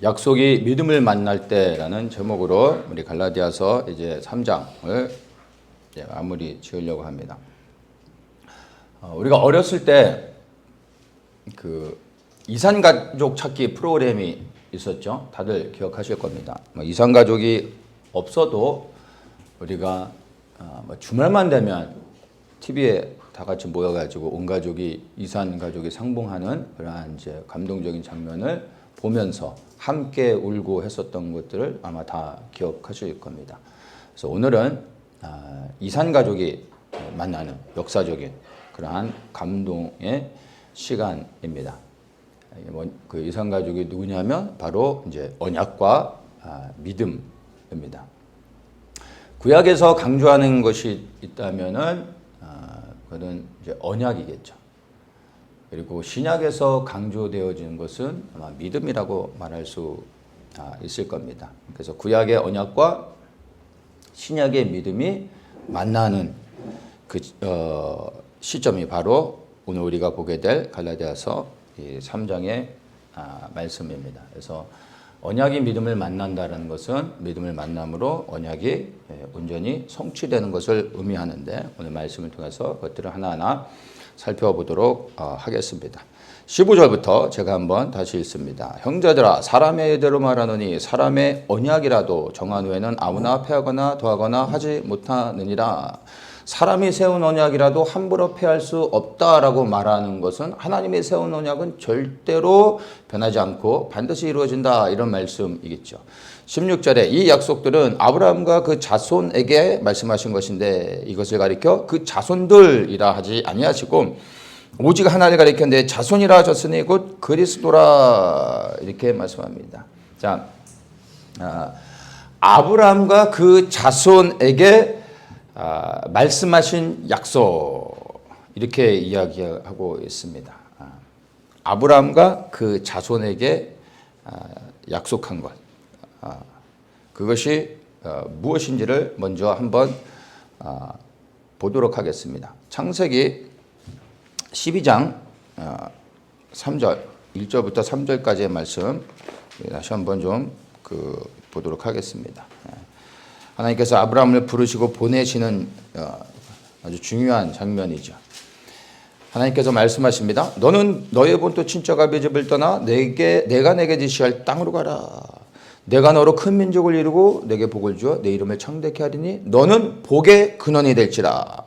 약속이 믿음을 만날 때라는 제목으로 우리 갈라디아서 이제 3장을 이제 마무리 지으려고 합니다. 우리가 어렸을 때 그 이산가족 찾기 프로그램이 있었죠. 다들 기억하실 겁니다. 이산가족이 없어도 우리가 주말만 되면 TV에 다 같이 모여가지고 온 가족이 이산가족이 상봉하는 그러한 이제 감동적인 장면을 보면서 함께 울고 했었던 것들을 아마 다 기억하실 겁니다. 그래서 오늘은 이산가족이 만나는 역사적인 그러한 감동의 시간입니다. 그 이산가족이 누구냐면 바로 이제 언약과 믿음입니다. 구약에서 강조하는 것이 있다면은 그것은 이제 언약이겠죠. 그리고 신약에서 강조되어지는 것은 아마 믿음이라고 말할 수 있을 겁니다. 그래서 구약의 언약과 신약의 믿음이 만나는 그 시점이 바로 오늘 우리가 보게 될 갈라디아서 3장의 말씀입니다. 그래서 언약이 믿음을 만난다는 것은 믿음을 만남으로 언약이 온전히 성취되는 것을 의미하는데 오늘 말씀을 통해서 그것들을 하나하나 살펴보도록 하겠습니다. 15절부터 제가 한번 다시 읽습니다. 형제들아 사람의 예대로 말하노니 사람의 언약이라도 정한 후에는 아무나 폐하거나 더하거나 하지 못하느니라. 사람이 세운 언약이라도 함부로 폐할 수 없다라고 말하는 것은 하나님이 세운 언약은 절대로 변하지 않고 반드시 이루어진다 이런 말씀이겠죠. 16절에 이 약속들은 아브라함과 그 자손에게 말씀하신 것인데 이것을 가리켜 그 자손들이라 하지 아니하시고 오직 하나를 가리켜 내 자손이라 하셨으니 곧 그리스도라 이렇게 말씀합니다. 자, 아브라함과 그 자손에게 말씀하신 약속 이렇게 이야기하고 있습니다. 아브라함과 그 자손에게 약속한 것 그것이 무엇인지를 먼저 한번 보도록 하겠습니다. 창세기 12장 3절 1절부터 3절까지의 말씀 다시 한번 좀 보도록 하겠습니다. 하나님께서 아브라함을 부르시고 보내시는 아주 중요한 장면이죠. 하나님께서 말씀하십니다. 너는 너의 본토 친척 아비 집을 떠나 내가 내게 지시할 땅으로 가라. 내가 너로 큰 민족을 이루고 내게 복을 주어 내 이름을 창대케 하리니 너는 복의 근원이 될지라.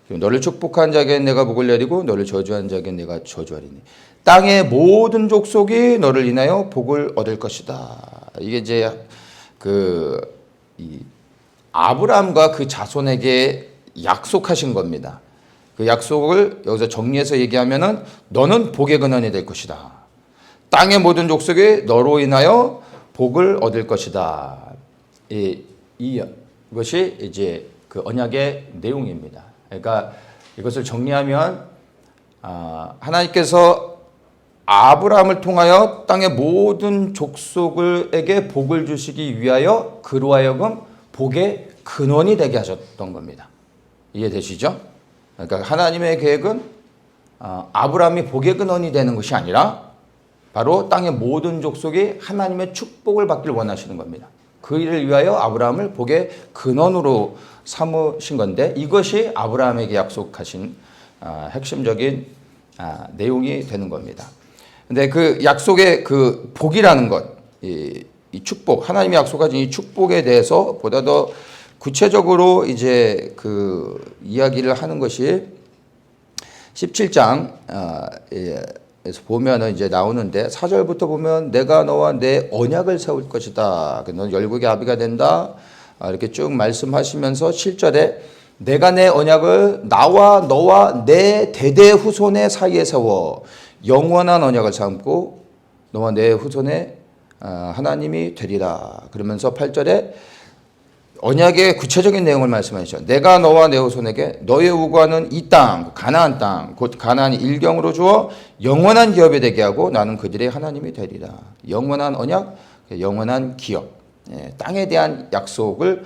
너를 축복한 자에겐 내가 복을 내리고 너를 저주한 자에겐 내가 저주하리니 땅의 모든 족속이 너를 인하여 복을 얻을 것이다. 이게 이제 아브라함과 그 자손에게 약속하신 겁니다. 그 약속을 여기서 정리해서 얘기하면은 너는 복의 근원이 될 것이다. 땅의 모든 족속이 너로 인하여 복을 얻을 것이다. 이것이 이제 그 언약의 내용입니다. 그러니까 이것을 정리하면 하나님께서 아브라함을 통하여 땅의 모든 족속에게 복을 주시기 위하여 그로 하여금 복의 근원이 되게 하셨던 겁니다. 이해되시죠? 그러니까 하나님의 계획은 아브라함이 복의 근원이 되는 것이 아니라 바로 땅의 모든 족속이 하나님의 축복을 받길 원하시는 겁니다. 그 일을 위하여 아브라함을 복의 근원으로 삼으신 건데 이것이 아브라함에게 약속하신 핵심적인 내용이 되는 겁니다. 근데 그 약속의 그 복이라는 것, 이 축복, 하나님이 약속하신 이 축복에 대해서 보다 더 구체적으로 이제 그 이야기를 하는 것이 17장에서 보면은 이제 나오는데 4절부터 보면 내가 너와 내 언약을 세울 것이다. 너는 열국의 아비가 된다. 이렇게 쭉 말씀하시면서 7절에 내가 내 언약을 나와 너와 내 대대 후손의 사이에 세워 영원한 언약을 삼고 너와 내 후손의 하나님이 되리라. 그러면서 8절에 언약의 구체적인 내용을 말씀하시죠. 내가 너와 내 후손에게 너의 우구하는 이 땅, 가나안 땅, 곧 가나안이 일경으로 주어 영원한 기업이 되게 하고 나는 그들의 하나님이 되리라. 영원한 언약, 영원한 기업, 땅에 대한 약속을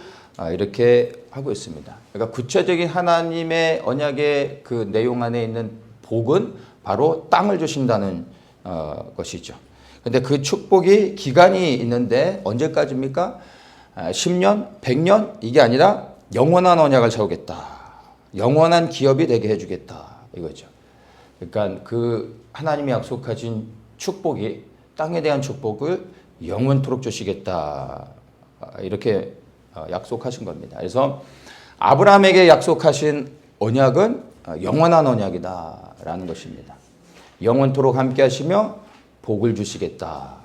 이렇게 하고 있습니다. 그러니까 구체적인 하나님의 언약의 그 내용 안에 있는 복은 바로 땅을 주신다는 것이죠. 근데 그 축복이 기간이 있는데 언제까지입니까? 10년, 100년 이게 아니라 영원한 언약을 세우겠다. 영원한 기업이 되게 해주겠다. 이거죠. 그러니까 그 하나님이 약속하신 축복이 땅에 대한 축복을 영원토록 주시겠다. 이렇게 약속하신 겁니다. 그래서 아브라함에게 약속하신 언약은 영원한 언약이다라는 것입니다. 영원토록 함께 하시며 복을 주시겠다.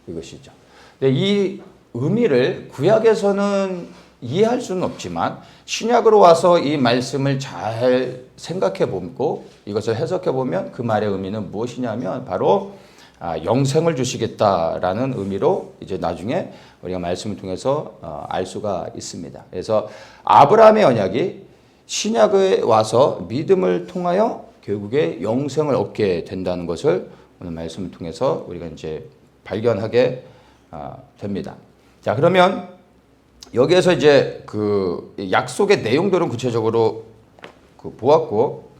이것이죠. 근데 이 의미를 구약에서는 이해할 수는 없지만 신약으로 와서 이 말씀을 잘 생각해 보고 이것을 해석해 보면 그 말의 의미는 무엇이냐면 바로 영생을 주시겠다라는 의미로 이제 나중에 우리가 말씀을 통해서 알 수가 있습니다. 그래서 아브라함의 언약이 신약에 와서 믿음을 통하여 결국에 영생을 얻게 된다는 것을 오늘 말씀을 통해서 우리가 이제 발견하게 됩니다. 자, 그러면 여기에서 이제 그 약속의 내용들은 구체적으로 보았고,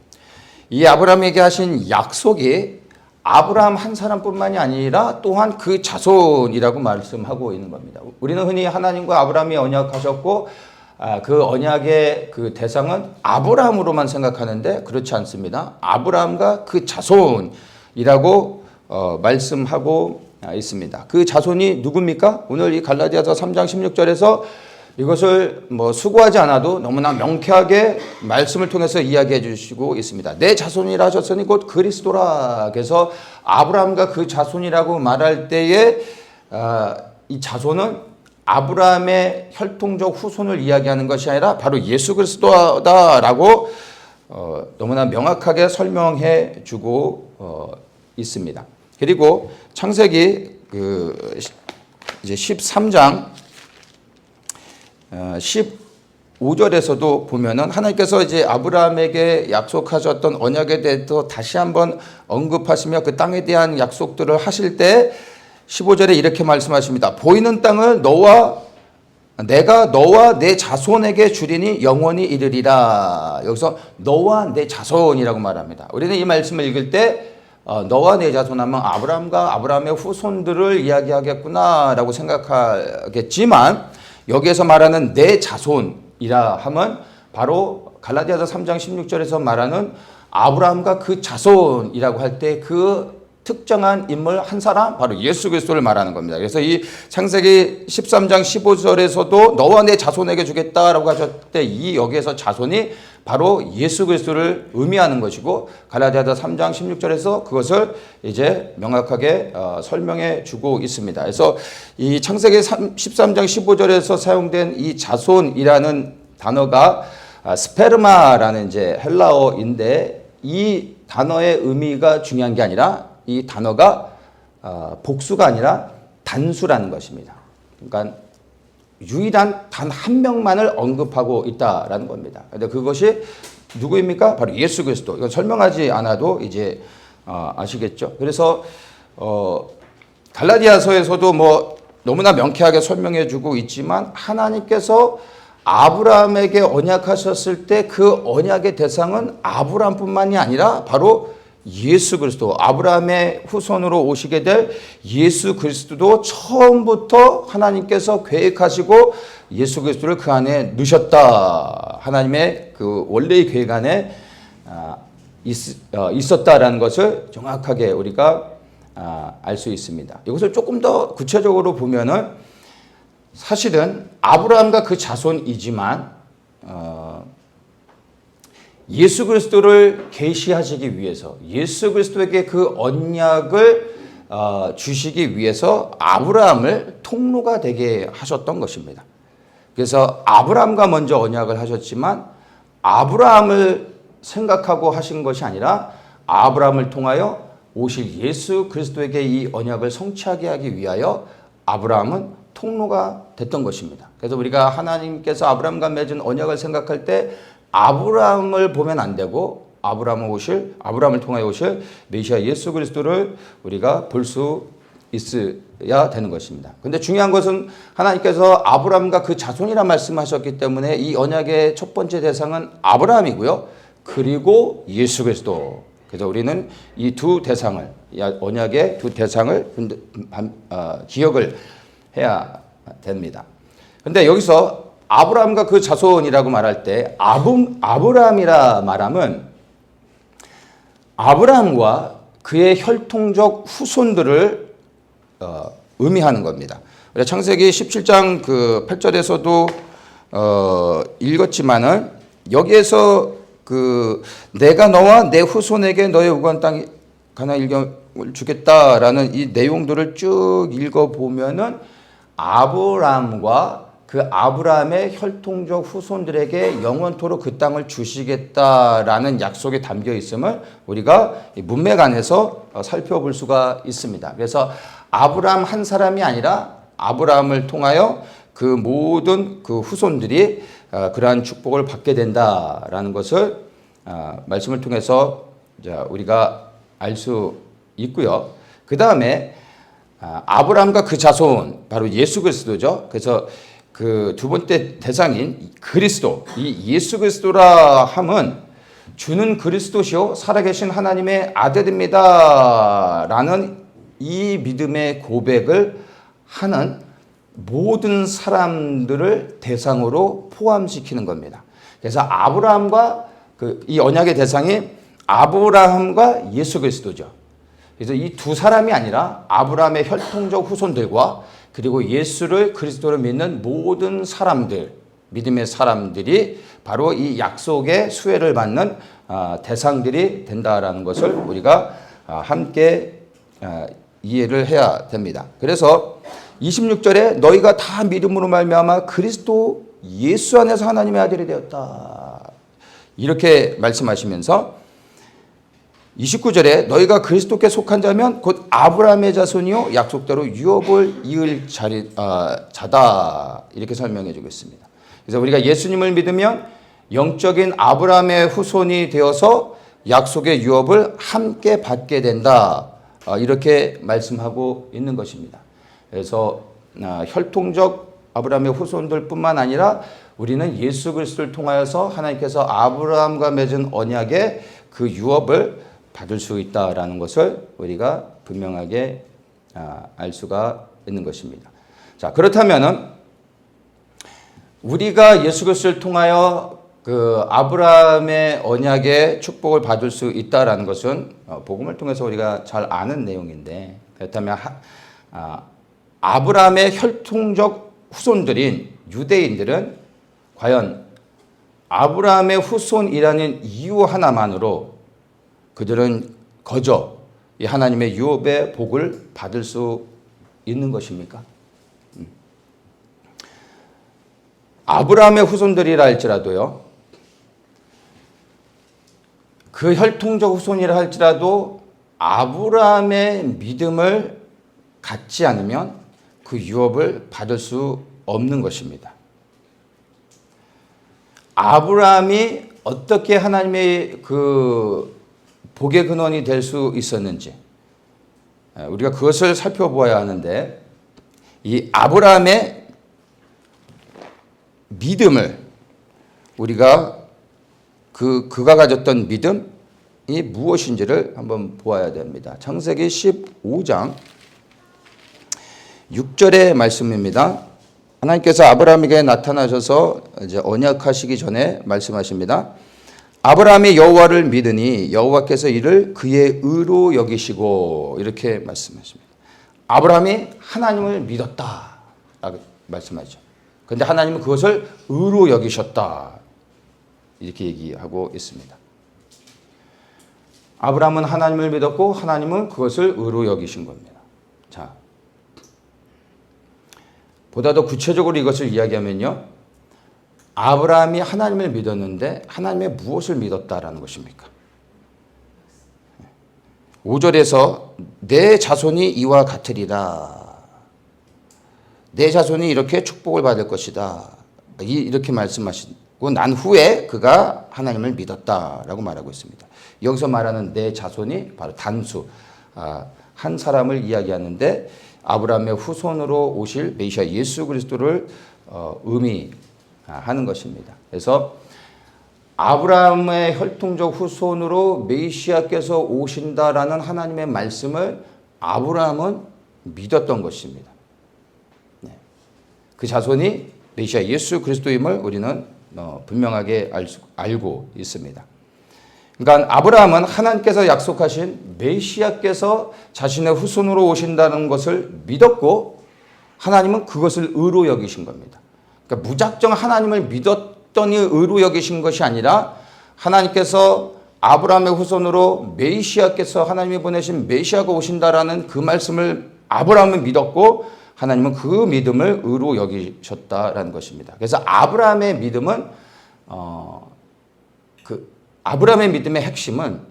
이 아브라함에게 하신 약속이 아브라함 한 사람뿐만이 아니라 또한 그 자손이라고 말씀하고 있는 겁니다. 우리는 흔히 하나님과 아브라함이 언약하셨고 그 언약의 그 대상은 아브라함으로만 생각하는데 그렇지 않습니다. 아브라함과 그 자손이라고 말씀하고 있습니다. 그 자손이 누굽니까? 오늘 이 갈라디아서 3장 16절에서 이것을 뭐 수고하지 않아도 너무나 명쾌하게 말씀을 통해서 이야기해 주시고 있습니다. 내 자손이라 하셨으니 곧 그리스도라. 그래서 아브라함과 그 자손이라고 말할 때에 이 자손은 아브라함의 혈통적 후손을 이야기하는 것이 아니라 바로 예수 그리스도다라고 너무나 명확하게 설명해 주고 있습니다. 그리고 창세기 이제 13장 15절에서도 보면은 하나님께서 이제 아브라함에게 약속하셨던 언약에 대해서 다시 한번 언급하시며 그 땅에 대한 약속들을 하실 때 15절에 이렇게 말씀하십니다. 보이는 땅을 내가 너와 내 자손에게 주리니 영원히 이르리라. 여기서 너와 내 자손이라고 말합니다. 우리는 이 말씀을 읽을 때 너와 내 자손 하면 아브라함과 아브라함의 후손들을 이야기하겠구나라고 생각하겠지만 여기에서 말하는 내 자손이라 하면 바로 갈라디아서 3장 16절에서 말하는 아브라함과 그 자손이라고 할 때 그 특정한 인물 한 사람 바로 예수 그리스도를 말하는 겁니다. 그래서 이 창세기 13장 15절에서도 너와 내 자손에게 주겠다라고 하셨을 때 이 여기에서 자손이 바로 예수 그리스도를 의미하는 것이고 갈라디아서 3장 16절에서 그것을 이제 명확하게 설명해 주고 있습니다. 그래서 이 창세기 13장 15절에서 사용된 이 자손이라는 단어가 스페르마라는 이제 헬라어인데 이 단어의 의미가 중요한 게 아니라 이 단어가 복수가 아니라 단수라는 것입니다. 그러니까 유일한 단 한 명만을 언급하고 있다라는 겁니다. 근데 그것이 누구입니까? 바로 예수 그리스도. 이건 설명하지 않아도 이제 아시겠죠. 그래서 갈라디아서에서도 뭐 너무나 명쾌하게 설명해주고 있지만 하나님께서 아브라함에게 언약하셨을 때 그 언약의 대상은 아브라함뿐만이 아니라 바로 예수 그리스도, 아브라함의 후손으로 오시게 될 예수 그리스도도 처음부터 하나님께서 계획하시고 예수 그리스도를 그 안에 넣으셨다. 하나님의 그 원래의 계획 안에 있었다라는 것을 정확하게 우리가 알 수 있습니다. 이것을 조금 더 구체적으로 보면은 사실은 아브라함과 그 자손이지만 예수 그리스도를 계시하시기 위해서 예수 그리스도에게 그 언약을 주시기 위해서 아브라함을 통로가 되게 하셨던 것입니다. 그래서 아브라함과 먼저 언약을 하셨지만 아브라함을 생각하고 하신 것이 아니라 아브라함을 통하여 오실 예수 그리스도에게 이 언약을 성취하게 하기 위하여 아브라함은 통로가 됐던 것입니다. 그래서 우리가 하나님께서 아브라함과 맺은 언약을 생각할 때 아브라함을 보면 안 되고 아브라함을 통하여 오실 메시아 예수 그리스도를 우리가 볼 수 있어야 되는 것입니다. 근데 중요한 것은 하나님께서 아브라함과 그 자손이라 말씀하셨기 때문에 이 언약의 첫 번째 대상은 아브라함이고요. 그리고 예수 그리스도. 그래서 우리는 이 두 대상을, 언약의 두 대상을 기억을 해야 됩니다. 근데 여기서 아브라함과 그 자손이라고 말할 때 아브라함이라 말하면 아브라함과 그의 혈통적 후손들을 의미하는 겁니다. 창세기 17장 그 8절에서도 읽었지만은 여기에서 그 내가 너와 내 후손에게 너의 우거한 땅 가나안 일경을 주겠다라는 이 내용들을 쭉 읽어 보면은 아브라함과 그 아브라함의 혈통적 후손들에게 영원토록 그 땅을 주시겠다라는 약속이 담겨 있음을 우리가 문맥 안에서 살펴볼 수가 있습니다. 그래서 아브라함 한 사람이 아니라 아브라함을 통하여 그 모든 그 후손들이 그러한 축복을 받게 된다라는 것을 말씀을 통해서 우리가 알 수 있고요. 그 다음에 아브라함과 그 자손 바로 예수 그리스도죠. 그래서 그 두 번째 대상인 그리스도, 이 예수 그리스도라 함은 주는 그리스도시요 살아계신 하나님의 아들입니다라는 이 믿음의 고백을 하는 모든 사람들을 대상으로 포함시키는 겁니다. 그래서 아브라함과 이 언약의 대상이 아브라함과 예수 그리스도죠. 그래서 이 두 사람이 아니라 아브라함의 혈통적 후손들과 그리고 예수를 그리스도를 믿는 모든 사람들, 믿음의 사람들이 바로 이 약속의 수혜를 받는 대상들이 된다라는 것을 우리가 함께 이해를 해야 됩니다. 그래서 26절에 너희가 다 믿음으로 말미암아 그리스도 예수 안에서 하나님의 아들이 되었다. 이렇게 말씀하시면서 29절에 너희가 그리스도께 속한 자면 곧 아브라함의 자손이요 약속대로 유업을 이을 자다. 이렇게 설명해 주고 있습니다. 그래서 우리가 예수님을 믿으면 영적인 아브라함의 후손이 되어서 약속의 유업을 함께 받게 된다. 이렇게 말씀하고 있는 것입니다. 그래서 혈통적 아브라함의 후손들뿐만 아니라 우리는 예수 그리스도를 통하여서 하나님께서 아브라함과 맺은 언약의 그 유업을 받을 수 있다라는 것을 우리가 분명하게 알 수가 있는 것입니다. 자, 그렇다면은 우리가 예수 그리스도를 통하여 그 아브라함의 언약의 축복을 받을 수 있다라는 것은 복음을 통해서 우리가 잘 아는 내용인데, 그렇다면 아브라함의 혈통적 후손들인 유대인들은 과연 아브라함의 후손이라는 이유 하나만으로 그들은 거저 이 하나님의 유업의 복을 받을 수 있는 것입니까? 아브라함의 후손들이라 할지라도요, 그 혈통적 후손이라 할지라도 아브라함의 믿음을 갖지 않으면 그 유업을 받을 수 없는 것입니다. 아브라함이 어떻게 하나님의 그 복의 근원이 될 수 있었는지 우리가 그것을 살펴보아야 하는데, 이 아브라함의 믿음을 우리가 그가 가졌던 믿음이 무엇인지를 한번 보아야 됩니다. 창세기 15장 6절의 말씀입니다. 하나님께서 아브라함에게 나타나셔서 이제 언약하시기 전에 말씀하십니다. 아브라함이 여호와를 믿으니 여호와께서 이를 그의 의로 여기시고, 이렇게 말씀하십니다. 아브라함이 하나님을 믿었다 라고 말씀하죠. 그런데 하나님은 그것을 의로 여기셨다 이렇게 얘기하고 있습니다. 아브라함은 하나님을 믿었고 하나님은 그것을 의로 여기신 겁니다. 자, 보다 더 구체적으로 이것을 이야기하면요, 아브라함이 하나님을 믿었는데 하나님의 무엇을 믿었다라는 것입니까? 5절에서 내 자손이 이와 같으리라. 내 자손이 이렇게 축복을 받을 것이다. 이렇게 말씀하시고 난 후에 그가 하나님을 믿었다라고 말하고 있습니다. 여기서 말하는 내 자손이 바로 단수, 한 사람을 이야기하는데 아브라함의 후손으로 오실 메시아 예수 그리스도를 의미하는 것입니다. 그래서 아브라함의 혈통적 후손으로 메시아께서 오신다라는 하나님의 말씀을 아브라함은 믿었던 것입니다. 네. 그 자손이 메시아 예수 그리스도임을 우리는 분명하게 알고 있습니다. 그러니까 아브라함은 하나님께서 약속하신 메시아께서 자신의 후손으로 오신다는 것을 믿었고 하나님은 그것을 의로 여기신 겁니다. 그러니까 무작정 하나님을 믿었더니 의로 여기신 것이 아니라 하나님께서 아브라함의 후손으로 메시아께서 하나님이 보내신 메시아가 오신다라는 그 말씀을 아브라함은 믿었고 하나님은 그 믿음을 의로 여기셨다라는 것입니다. 그래서 아브라함의 믿음은 아브라함의 믿음의 핵심은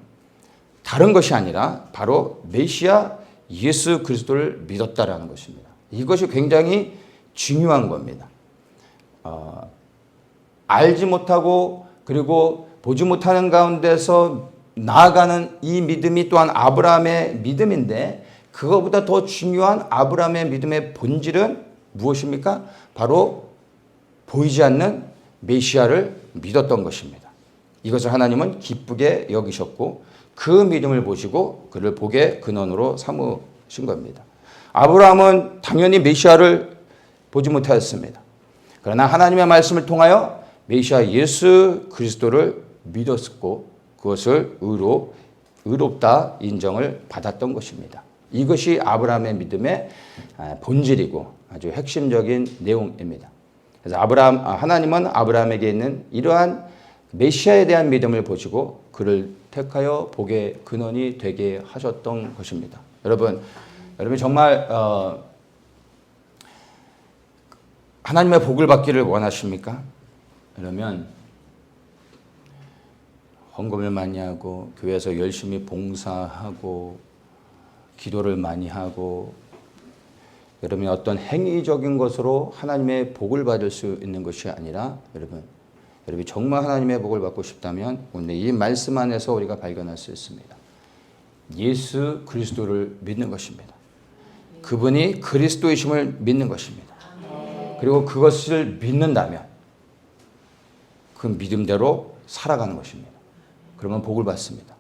다른 것이 아니라 바로 메시아 예수 그리스도를 믿었다라는 것입니다. 이것이 굉장히 중요한 겁니다. 알지 못하고 그리고 보지 못하는 가운데서 나아가는 이 믿음이 또한 아브라함의 믿음인데 그거보다 더 중요한 아브라함의 믿음의 본질은 무엇입니까? 바로 보이지 않는 메시아를 믿었던 것입니다. 이것을 하나님은 기쁘게 여기셨고 그 믿음을 보시고 그를 복의 근원으로 삼으신 겁니다. 아브라함은 당연히 메시아를 보지 못하였습니다. 그러나 하나님의 말씀을 통하여 메시아 예수 그리스도를 믿었고 그것을 의롭다 인정을 받았던 것입니다. 이것이 아브라함의 믿음의 본질이고 아주 핵심적인 내용입니다. 그래서 하나님은 아브라함에게 있는 이러한 메시아에 대한 믿음을 보시고 그를 택하여 복의 근원이 되게 하셨던 것입니다. 여러분 정말 하나님의 복을 받기를 원하십니까? 그러면 헌금을 많이 하고 교회에서 열심히 봉사하고 기도를 많이 하고 여러분이 어떤 행위적인 것으로 하나님의 복을 받을 수 있는 것이 아니라 여러분이 정말 하나님의 복을 받고 싶다면 오늘 이 말씀 안에서 우리가 발견할 수 있습니다. 예수 그리스도를 믿는 것입니다. 그분이 그리스도이심을 믿는 것입니다. 그리고 그것을 믿는다면 그 믿음대로 살아가는 것입니다. 그러면 복을 받습니다.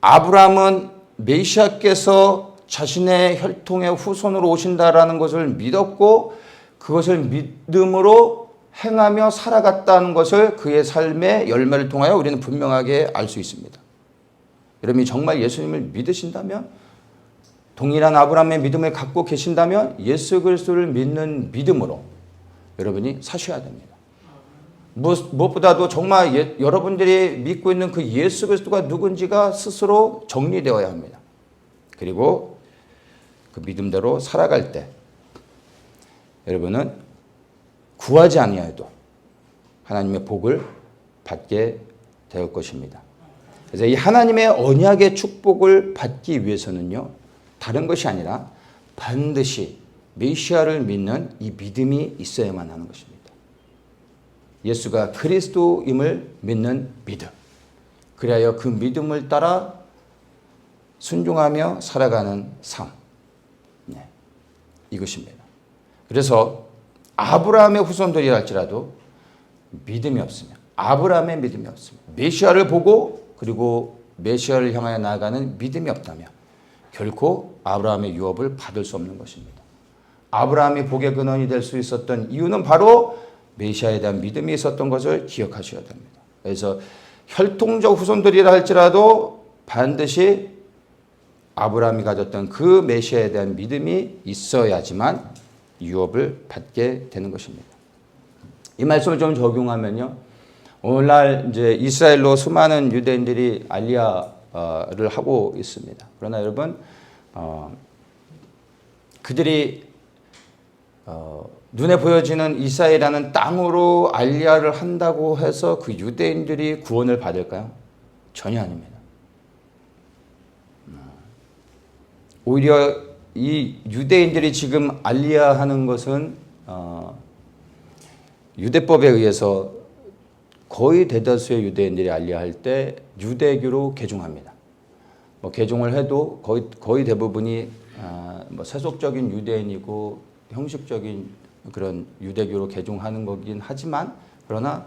아브라함은 메시아께서 자신의 혈통의 후손으로 오신다라는 것을 믿었고 그것을 믿음으로 행하며 살아갔다는 것을 그의 삶의 열매를 통하여 우리는 분명하게 알 수 있습니다. 여러분이 정말 예수님을 믿으신다면 동일한 아브라함의 믿음을 갖고 계신다면 예수 그리스도를 믿는 믿음으로 여러분이 사셔야 됩니다. 무엇보다도 정말 여러분들이 믿고 있는 그 예수 그리스도가 누군지가 스스로 정리되어야 합니다. 그리고 그 믿음대로 살아갈 때 여러분은 구하지 아니하여도 하나님의 복을 받게 될 것입니다. 그래서 이 하나님의 언약의 축복을 받기 위해서는요, 다른 것이 아니라 반드시 메시아를 믿는 이 믿음이 있어야만 하는 것입니다. 예수가 그리스도임을 믿는 믿음. 그리하여 그 믿음을 따라 순종하며 살아가는 삶. 네, 이것입니다. 그래서 아브라함의 후손들이라 할지라도 믿음이 없으면, 아브라함의 믿음이 없으면, 메시아를 보고 그리고 메시아를 향하여 나아가는 믿음이 없다면 결코 아브라함의 유업을 받을 수 없는 것입니다. 아브라함이 복의 근원이 될 수 있었던 이유는 바로 메시아에 대한 믿음이 있었던 것을 기억하셔야 됩니다. 그래서 혈통적 후손들이라 할지라도 반드시 아브라함이 가졌던 그 메시아에 대한 믿음이 있어야지만 유업을 받게 되는 것입니다. 이 말씀을 좀 적용하면요, 오늘날 이제 이스라엘로 수많은 유대인들이 알리야를 하고 있습니다. 그러나 여러분, 그들이 눈에 보여지는 이스라엘이라는 땅으로 알리야를 한다고 해서 그 유대인들이 구원을 받을까요? 전혀 아닙니다. 오히려 이 유대인들이 지금 알리야하는 것은 유대법에 의해서 거의 대다수의 유대인들이 알리야할 때 유대교로 개종합니다. 개종을 해도 거의 대부분이 세속적인 유대인이고 형식적인 그런 유대교로 개종하는 거긴 하지만 그러나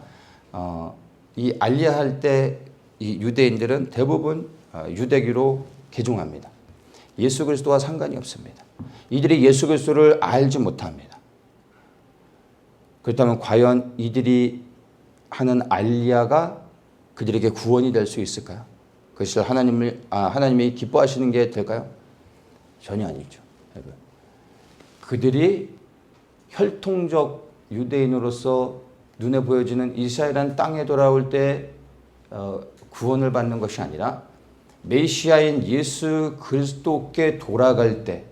이 알리야 할 때 이 유대인들은 대부분 유대교로 개종합니다. 예수 그리스도와 상관이 없습니다. 이들이 예수 그리스도를 알지 못합니다. 그렇다면 과연 이들이 하는 알리야가 그들에게 구원이 될 수 있을까요? 그것을 하나님이 기뻐하시는 게 될까요? 전혀 아니죠. 여러분. 그들이 혈통적 유대인으로서 눈에 보여지는 이스라엘이라는 땅에 돌아올 때 구원을 받는 것이 아니라 메시아인 예수 그리스도께 돌아갈 때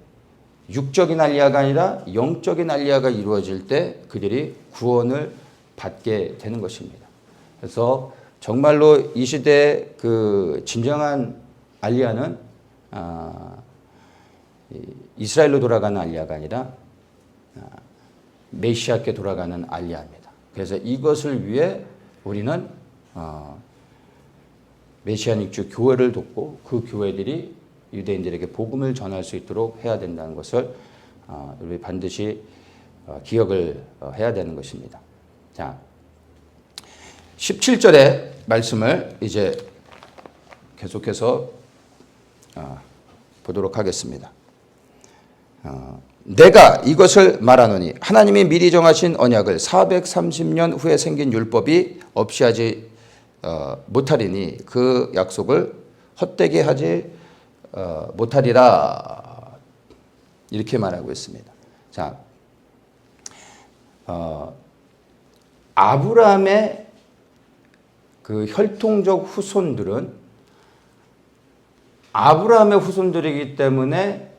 육적인 알리야가 아니라 영적인 알리야가 이루어질 때 그들이 구원을 받게 되는 것입니다. 그래서 정말로 이 시대의 그 진정한 알리야는 이스라엘로 돌아가는 알리야가 아니라 메시아께 돌아가는 알리야입니다. 그래서 이것을 위해 우리는 메시아닉주 교회를 돕고 그 교회들이 유대인들에게 복음을 전할 수 있도록 해야 된다는 것을 우리 반드시 기억을 해야 되는 것입니다. 자, 17절의 말씀을 이제 계속해서 보도록 하겠습니다. 내가 이것을 말하노니 하나님이 미리 정하신 언약을 430년 후에 생긴 율법이 없이 하지 못하리니 그 약속을 헛되게 하지 못하리라 이렇게 말하고 있습니다. 자, 아브라함의 그 혈통적 후손들은 아브라함의 후손들이기 때문에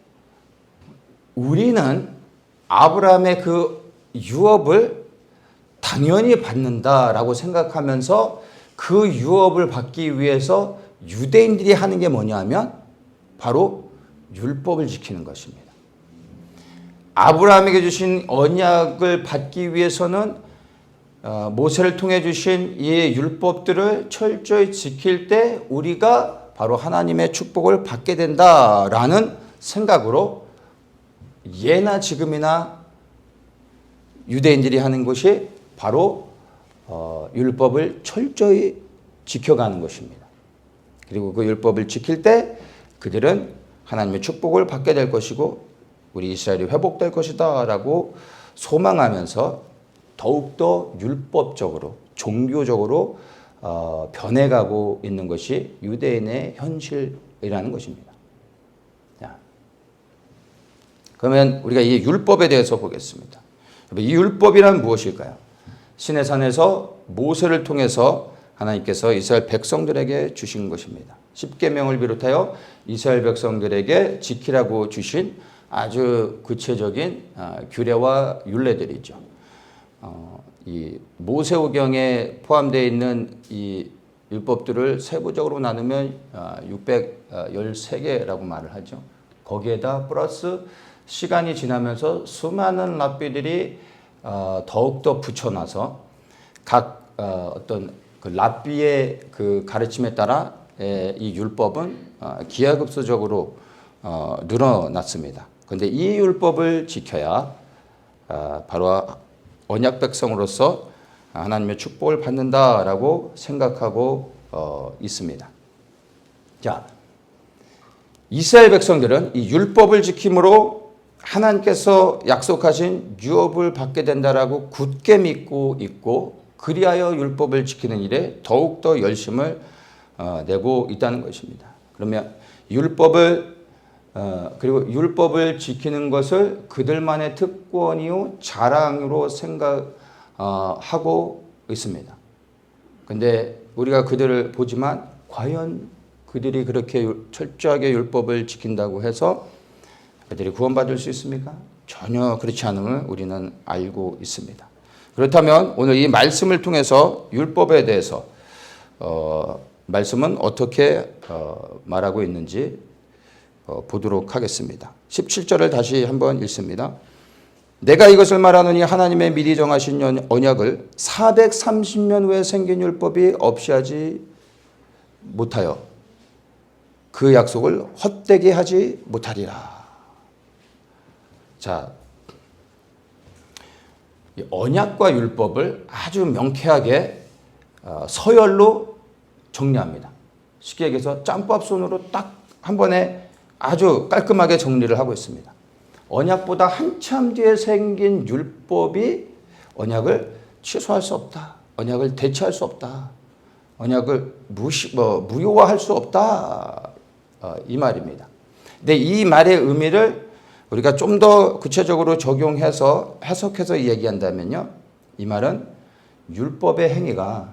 우리는 아브라함의 그 유업을 당연히 받는다라고 생각하면서 그 유업을 받기 위해서 유대인들이 하는 게 뭐냐면 바로 율법을 지키는 것입니다. 아브라함에게 주신 언약을 받기 위해서는 모세를 통해 주신 이 율법들을 철저히 지킬 때 우리가 바로 하나님의 축복을 받게 된다라는 생각으로 예나 지금이나 유대인들이 하는 것이 바로 율법을 철저히 지켜가는 것입니다. 그리고 그 율법을 지킬 때 그들은 하나님의 축복을 받게 될 것이고 우리 이스라엘이 회복될 것이다 라고 소망하면서 더욱더 율법적으로 종교적으로 변해가고 있는 것이 유대인의 현실이라는 것입니다. 자, 그러면 우리가 이 율법에 대해서 보겠습니다. 이 율법이란 무엇일까요? 시내산에서 모세를 통해서 하나님께서 이스라엘 백성들에게 주신 것입니다. 십계명을 비롯하여 이스라엘 백성들에게 지키라고 주신 아주 구체적인 규례와 율례들이죠. 이 모세오경에 포함되어 있는 이 율법들을 세부적으로 나누면 613개라고 말을 하죠. 거기에다 플러스 시간이 지나면서 수많은 랍비들이 더욱더 붙여놔서 각 어떤 그 랍비의 그 가르침에 따라 이 율법은 기하급수적으로 늘어났습니다. 그런데 이 율법을 지켜야 바로 언약 백성으로서 하나님의 축복을 받는다라고 생각하고 있습니다. 자, 이스라엘 백성들은 이 율법을 지킴으로 하나님께서 약속하신 유업을 받게 된다라고 굳게 믿고 있고 그리하여 율법을 지키는 일에 더욱더 열심을 내고 있다는 것입니다. 그러면 그리고 율법을 지키는 것을 그들만의 특권이요 자랑으로 생각하고 있습니다. 그런데 우리가 그들을 보지만 과연 그들이 그렇게 철저하게 율법을 지킨다고 해서 그들이 구원받을 수 있습니까? 전혀 그렇지 않음을 우리는 알고 있습니다. 그렇다면 오늘 이 말씀을 통해서 율법에 대해서 말씀은 어떻게 말하고 있는지 보도록 하겠습니다. 17절을 다시 한번 읽습니다. 내가 이것을 말하노니 하나님의 미리 정하신 언약을 430년 후에 생긴 율법이 없이 하지 못하여 그 약속을 헛되게 하지 못하리라. 자, 언약과 율법을 아주 명쾌하게 서열로 정리합니다. 쉽게 얘기해서 짬밥손으로 딱 한 번에 아주 깔끔하게 정리를 하고 있습니다. 언약보다 한참 뒤에 생긴 율법이 언약을 취소할 수 없다. 언약을 대체할 수 없다. 언약을 무효화할 수 없다. 이 말입니다. 근데 이 말의 의미를 우리가 좀 더 구체적으로 적용해서 해석해서 얘기한다면요. 이 말은 율법의 행위가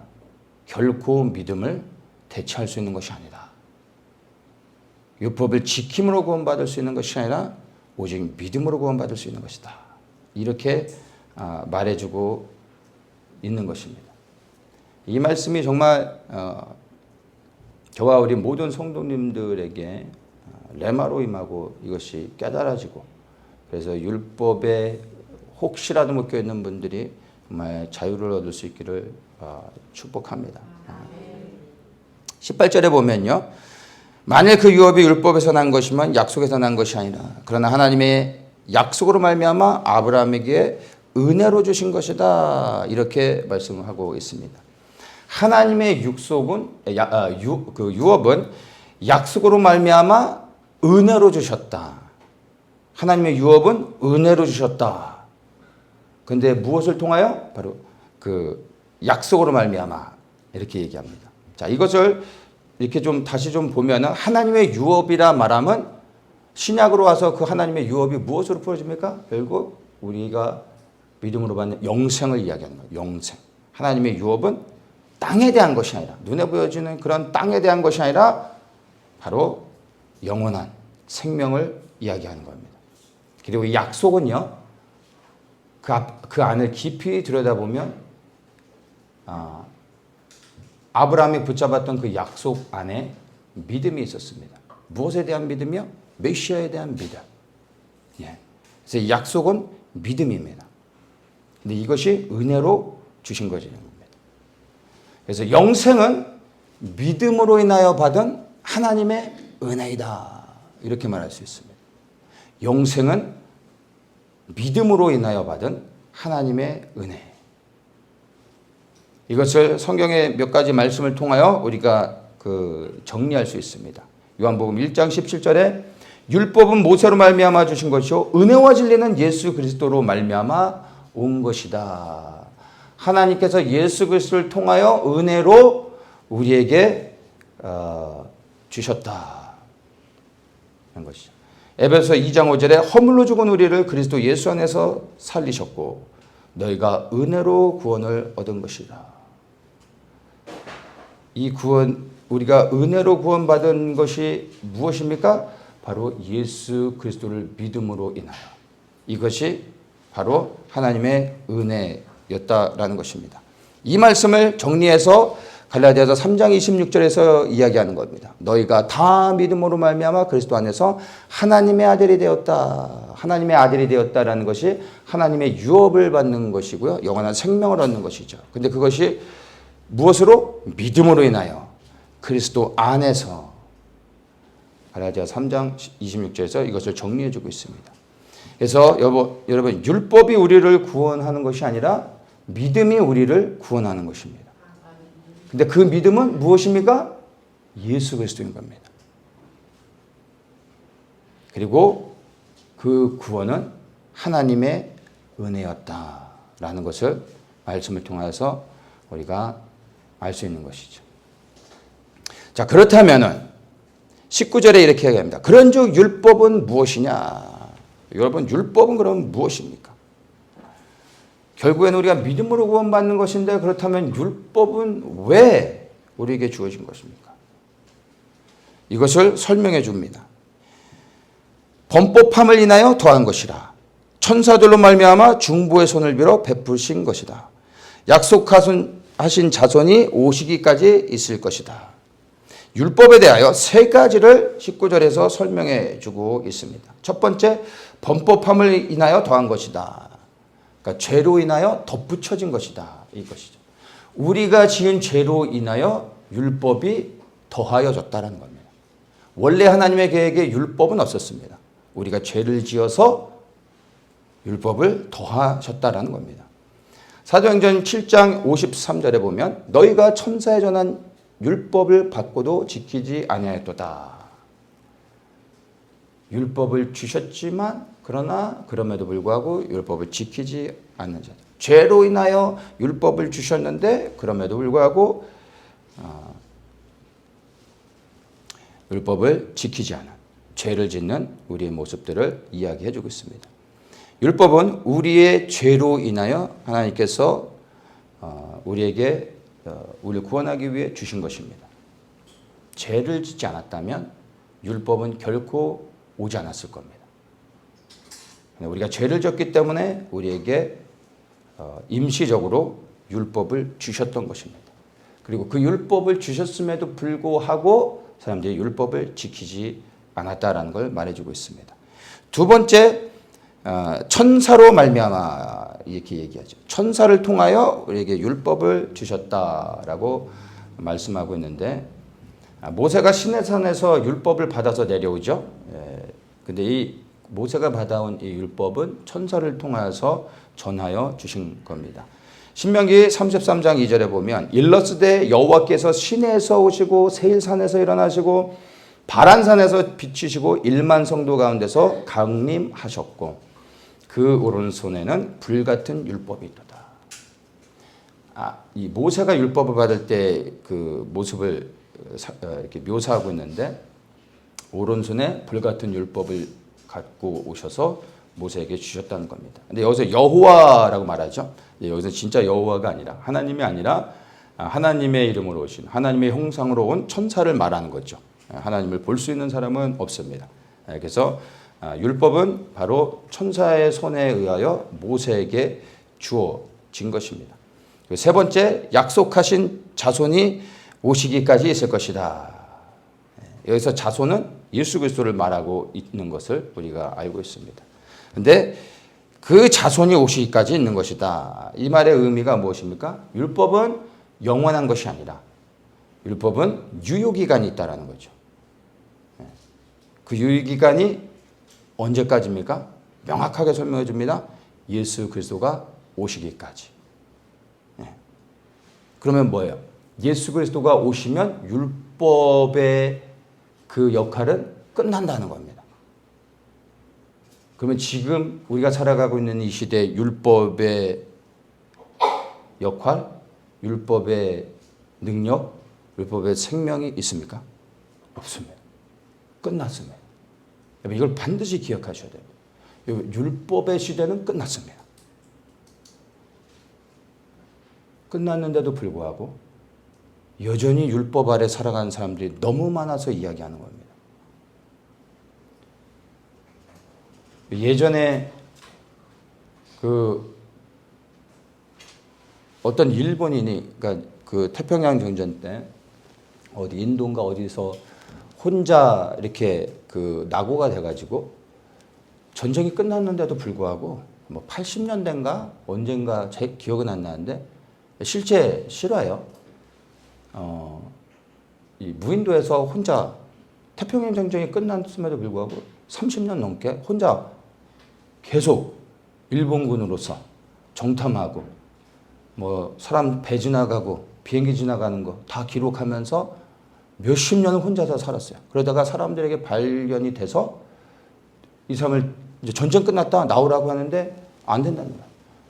결코 믿음을 대체할 수 있는 것이 아니다. 율법을 지킴으로 구원받을 수 있는 것이 아니라 오직 믿음으로 구원받을 수 있는 것이다. 이렇게 말해주고 있는 것입니다. 이 말씀이 정말 저와 우리 모든 성도님들에게 레마로 임하고 이것이 깨달아지고 그래서 율법에 혹시라도 묶여 있는 분들이 정말 자유를 얻을 수 있기를 축복합니다. 18절에 보면요. 만일 그 유업이 율법에서 난 것이면 약속에서 난 것이 아니라 그러나 하나님의 약속으로 말미암아 아브라함에게 은혜로 주신 것이다. 이렇게 말씀하고 있습니다. 하나님의 유업은 약속으로 말미암아 은혜로 주셨다. 하나님의 유업은 은혜로 주셨다. 그런데 무엇을 통하여? 바로 그 약속으로 말미암아 이렇게 얘기합니다. 자, 이것을 이렇게 좀 다시 좀 보면은 하나님의 유업이라 말하면 신약으로 와서 그 하나님의 유업이 무엇으로 풀어집니까? 결국 우리가 믿음으로 받는 영생을 이야기하는 거예요. 영생. 하나님의 유업은 땅에 대한 것이 아니라 눈에 보여지는 그런 땅에 대한 것이 아니라 바로 영원한 생명을 이야기하는 겁니다. 그리고 이 약속은요. 그 안을 깊이 들여다보면 아브라함이 붙잡았던 그 약속 안에 믿음이 있었습니다. 무엇에 대한 믿음이요? 메시아에 대한 믿음. 예. 그래서 이 약속은 믿음입니다. 근데 이것이 은혜로 주신 것이라는 겁니다. 그래서 영생은 믿음으로 인하여 받은 하나님의 은혜이다. 이렇게 말할 수 있습니다. 영생은 믿음으로 인하여 받은 하나님의 은혜. 이것을 성경의 몇 가지 말씀을 통하여 우리가 정리할 수 있습니다. 요한복음 1장 17절에 율법은 모세로 말미암아 주신 것이요 은혜와 진리는 예수 그리스도로 말미암아 온 것이다. 하나님께서 예수 그리스도를 통하여 은혜로 우리에게 주셨다. 하는 것이죠. 에베소 2장 5절에 허물로 죽은 우리를 그리스도 예수 안에서 살리셨고 너희가 은혜로 구원을 얻은 것이다. 이 구원, 우리가 은혜로 구원받은 것이 무엇입니까? 바로 예수 그리스도를 믿음으로 인하여. 이것이 바로 하나님의 은혜였다라는 것입니다. 이 말씀을 정리해서 갈라디아서 3장 26절에서 이야기하는 겁니다. 너희가 다 믿음으로 말미암아 그리스도 안에서 하나님의 아들이 되었다. 하나님의 아들이 되었다라는 것이 하나님의 유업을 받는 것이고요. 영원한 생명을 얻는 것이죠. 근데 그것이 무엇으로? 믿음으로 인하여 그리스도 안에서. 갈라디아 3장 26절에서 이것을 정리해주고 있습니다. 그래서 여러분 율법이 우리를 구원하는 것이 아니라 믿음이 우리를 구원하는 것입니다. 근데 그 믿음은 무엇입니까? 예수 그리스도인 겁니다. 그리고 그 구원은 하나님의 은혜였다라는 것을 말씀을 통해서 우리가 알 수 있는 것이죠. 자, 그렇다면은 19절에 이렇게 얘기합니다. 그런즉 율법은 무엇이냐? 여러분, 율법은 그럼 무엇입니까? 결국에는 우리가 믿음으로 구원받는 것인데 그렇다면 율법은 왜 우리에게 주어진 것입니까? 이것을 설명해 줍니다. 범법함을 인하여 더한 것이라. 천사들로 말미암아 중보의 손을 빌어 베푸신 것이다. 약속하신 자손이 오시기까지 있을 것이다. 율법에 대하여 세 가지를 19절에서 설명해 주고 있습니다. 첫 번째, 범법함을 인하여 더한 것이다. 그러니까 죄로 인하여 덧붙여진 것이다. 이것이죠. 우리가 지은 죄로 인하여 율법이 더하여졌다는 겁니다. 원래 하나님의 계획에 율법은 없었습니다. 우리가 죄를 지어서 율법을 더하셨다라는 겁니다. 사도행전 7장 53절에 보면 너희가 천사에 전한 율법을 받고도 지키지 아니하였도다. 율법을 주셨지만 그러나 그럼에도 불구하고 율법을 지키지 않는 자들. 죄로 인하여 율법을 주셨는데 그럼에도 불구하고 율법을 지키지 않은 죄를 짓는 우리의 모습들을 이야기해 주고 있습니다. 율법은 우리의 죄로 인하여 하나님께서 우리에게 우리를 구원하기 위해 주신 것입니다. 죄를 짓지 않았다면 율법은 결코 오지 않았을 겁니다. 우리가 죄를 졌기 때문에 우리에게 임시적으로 율법을 주셨던 것입니다. 그리고 그 율법을 주셨음에도 불구하고 사람들이 율법을 지키지 않았다라는 걸 말해주고 있습니다. 두 번째, 천사로 말미암아 이렇게 얘기하죠. 천사를 통하여 우리에게 율법을 주셨다라고 말씀하고 있는데 모세가 시내산에서 율법을 받아서 내려오죠. 근데 이 모세가 받아온 이 율법은 천사를 통하여서 전하여 주신 겁니다. 신명기 33장 2절에 보면 일러스되 여호와께서 시내에서 오시고 세일산에서 일어나시고 바란산에서 비치시고 1만 성도 가운데서 강림하셨고 그 오른손에는 불같은 율법이 있도다. 이 모세가 율법을 받을 때 그 모습을 이렇게 묘사하고 있는데 오른손에 불같은 율법을 갖고 오셔서 모세에게 주셨다는 겁니다. 근데 여기서 여호와라고 말하죠. 여기서 진짜 여호와가 아니라 하나님이 아니라 하나님의 이름으로 오신 하나님의 형상으로 온 천사를 말하는 거죠. 하나님을 볼 수 있는 사람은 없습니다. 그래서 율법은 바로 천사의 손에 의하여 모세에게 주어진 것입니다. 세 번째, 약속하신 자손이 오시기까지 있을 것이다. 여기서 자손은 예수 그리스도를 말하고 있는 것을 우리가 알고 있습니다. 그런데 그 자손이 오시기까지 있는 것이다. 이 말의 의미가 무엇입니까? 율법은 영원한 것이 아니라 율법은 유효기간이 있다는 거죠. 그 유효기간이 언제까지입니까? 명확하게 설명해 줍니다. 예수 그리스도가 오시기까지. 그러면 뭐예요? 예수 그리스도가 오시면 율법의 그 역할은 끝난다는 겁니다. 그러면 지금 우리가 살아가고 있는 이 시대 율법의 역할, 율법의 능력, 율법의 생명이 있습니까? 없습니다. 끝났습니다. 이걸 반드시 기억하셔야 돼요. 율법의 시대는 끝났습니다. 끝났는데도 불구하고 여전히 율법 아래 살아가는 사람들이 너무 많아서 이야기하는 겁니다. 예전에 그 어떤 일본인이 그러니까 그 태평양 전쟁 때 어디 인도인가 어디서 혼자 이렇게 그 낙오가 돼가지고 전쟁이 끝났는데도 불구하고 뭐 80년대인가 언젠가 제 기억은 안 나는데 실제 실화예요. 이 무인도에서 혼자 태평양 전쟁이 끝났음에도 불구하고 30년 넘게 혼자 계속 일본군으로서 정탐하고 뭐 사람 배 지나가고 비행기 지나가는 거 다 기록하면서 몇십 년을 혼자서 살았어요. 그러다가 사람들에게 발견이 돼서 이 사람을 이제 전쟁 끝났다 나오라고 하는데 안 된다는 거야.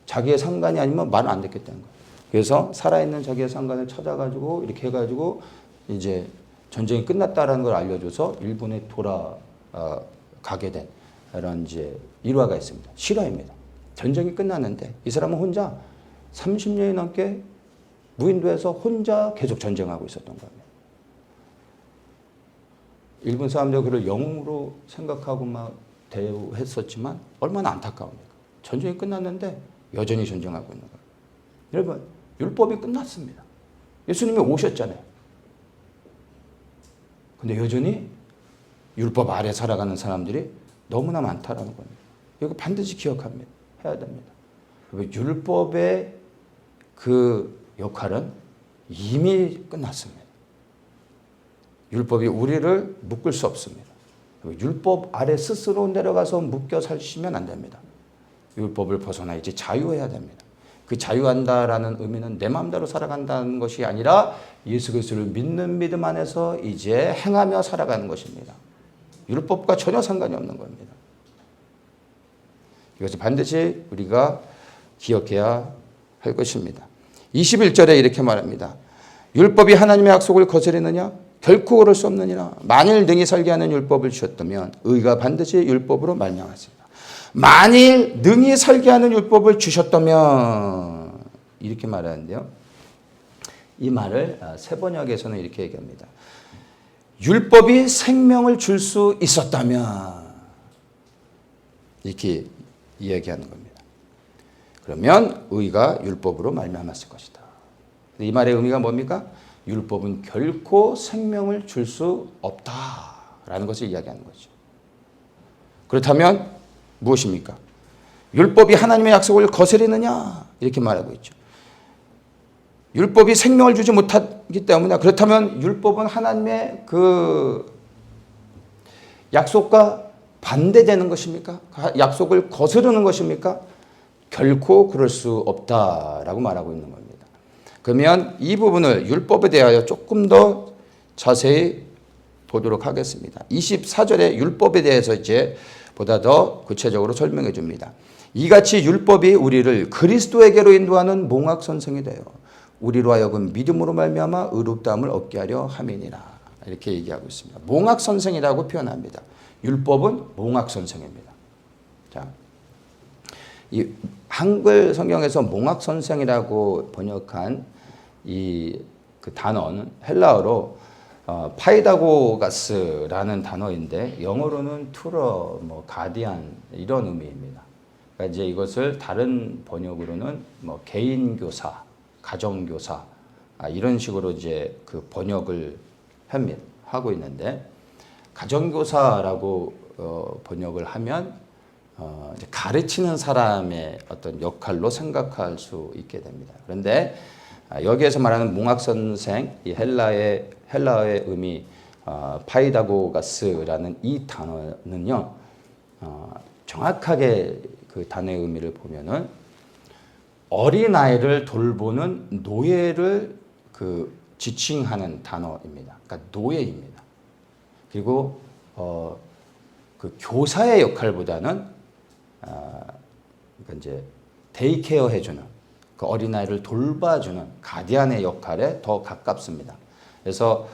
자기의 상관이 아니면 말 안 듣겠다는 거야. 그래서 살아있는 자기의 상관을 찾아가지고 이렇게 해가지고 이제 전쟁이 끝났다라는 걸 알려줘서 일본에 돌아가게 된 이런 이제 일화가 있습니다. 실화입니다. 전쟁이 끝났는데 이 사람은 혼자 30년이 넘게 무인도에서 혼자 계속 전쟁하고 있었던 겁니다. 일본 사람들이 그를 영웅으로 생각하고 막 대우했었지만 얼마나 안타까웁니까? 전쟁이 끝났는데 여전히 전쟁하고 있는 거예요. 여러분, 율법이 끝났습니다. 예수님이 오셨잖아요. 근데 여전히 율법 아래 살아가는 사람들이 너무나 많다라는 겁니다. 이거 반드시 기억합니다. 해야 됩니다. 율법의 그 역할은 이미 끝났습니다. 율법이 우리를 묶을 수 없습니다. 율법 아래 스스로 내려가서 묶여 사시면 안 됩니다. 율법을 벗어나 이제 자유해야 됩니다. 그 자유한다라는 의미는 내 마음대로 살아간다는 것이 아니라 예수 그리스도를 믿는 믿음 안에서 이제 행하며 살아가는 것입니다. 율법과 전혀 상관이 없는 겁니다. 이것을 반드시 우리가 기억해야 할 것입니다. 21절에 이렇게 말합니다. 율법이 하나님의 약속을 거스르느냐? 결코 그럴 수 없느니라. 만일 능히 살게 하는 율법을 주셨다면 의가 반드시 율법으로 말미암았습니다. 만일 능히 살게 하는 율법을 주셨다면 이렇게 말하는데요. 이 말을 세번역에서는 이렇게 얘기합니다. 율법이 생명을 줄 수 있었다면 이렇게 이야기하는 겁니다. 그러면 의가 율법으로 말미암았을 것이다. 이 말의 의미가 뭡니까? 율법은 결코 생명을 줄 수 없다라는 것을 이야기하는 거죠. 그렇다면 무엇입니까? 율법이 하나님의 약속을 거스르느냐? 이렇게 말하고 있죠. 율법이 생명을 주지 못하기 때문에 그렇다면 율법은 하나님의 그 약속과 반대되는 것입니까? 약속을 거스르는 것입니까? 결코 그럴 수 없다라고 말하고 있는 겁니다. 그러면 이 부분을 율법에 대하여 조금 더 자세히 보도록 하겠습니다. 24절에 율법에 대해서 이제 보다 더 구체적으로 설명해 줍니다. 이같이 율법이 우리를 그리스도에게로 인도하는 몽학선생이 되어 우리로 하여금 믿음으로 말미암아 의롭다함을 얻게 하려 함이니라. 이렇게 얘기하고 있습니다. 몽학선생이라고 표현합니다. 율법은 몽학선생입니다. 자, 이 한글 성경에서 몽학선생이라고 번역한 그 단어는 헬라어로 파이다고가스라는 단어인데 영어로는 투러, 가디안 이런 의미입니다. 그러니까 이제 이것을 다른 번역으로는 개인교사, 가정교사 이런 식으로 이제 그 번역을 하고 있는데 가정교사라고 번역을 하면 이제 가르치는 사람의 어떤 역할로 생각할 수 있게 됩니다. 그런데 여기에서 말하는 몽학선생, 이 헬라어의 의미 파이다고가스라는 이 단어는요, 정확하게 그 단어의 의미를 보면은 어린아이를 돌보는 노예를 그 지칭하는 단어입니다. 그러니까 노예입니다. 그리고 그 교사의 역할보다는 그러니까 이제 데이케어 해주는 그 어린아이를 돌봐주는 가디안의 역할에 더 가깝습니다. 그래서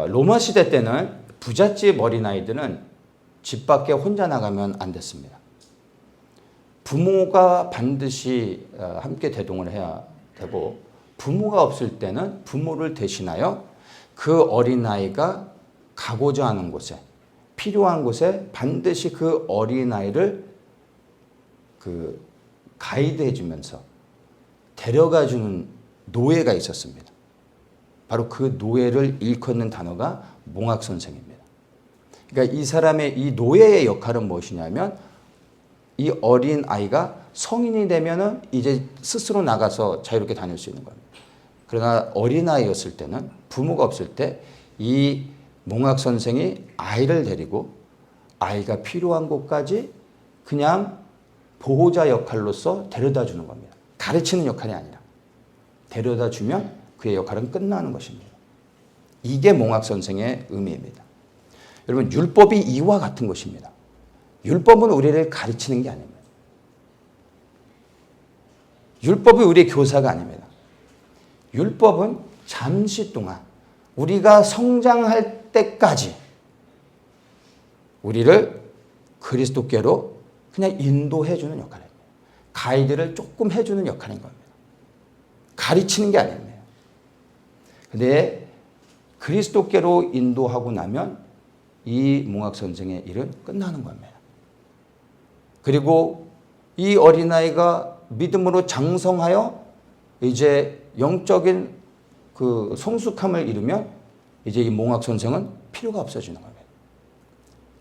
로마 시대 때는 부잣집 어린아이들은 집 밖에 혼자 나가면 안 됐습니다. 부모가 반드시 함께 대동을 해야 되고 부모가 없을 때는 부모를 대신하여 그 어린아이가 가고자 하는 곳에 필요한 곳에 반드시 그 어린아이를 그 가이드해 주면서 데려가 주는 노예가 있었습니다. 바로 그 노예를 일컫는 단어가 몽학선생입니다. 그러니까 이 사람의 이 노예의 역할은 무엇이냐면 이 어린 아이가 성인이 되면은 이제 스스로 나가서 자유롭게 다닐 수 있는 겁니다. 그러나 어린아이였을 때는 부모가 없을 때 이 몽학선생이 아이를 데리고 아이가 필요한 곳까지 그냥 보호자 역할로서 데려다 주는 겁니다. 가르치는 역할이 아니라 데려다 주면 그의 역할은 끝나는 것입니다. 이게 몽학선생의 의미입니다. 여러분, 율법이 이와 같은 것입니다. 율법은 우리를 가르치는 게 아닙니다. 율법이 우리의 교사가 아닙니다. 율법은 잠시 동안 우리가 성장할 때까지 우리를 그리스도께로 그냥 인도해주는 역할입니다. 가이드를 조금 해주는 역할인 겁니다. 가르치는 게 아닙니다. 근데 그리스도께로 인도하고 나면 이 몽학선생의 일은 끝나는 겁니다. 그리고 이 어린아이가 믿음으로 장성하여 이제 영적인 그 성숙함을 이루면 이제 이 몽학선생은 필요가 없어지는 겁니다.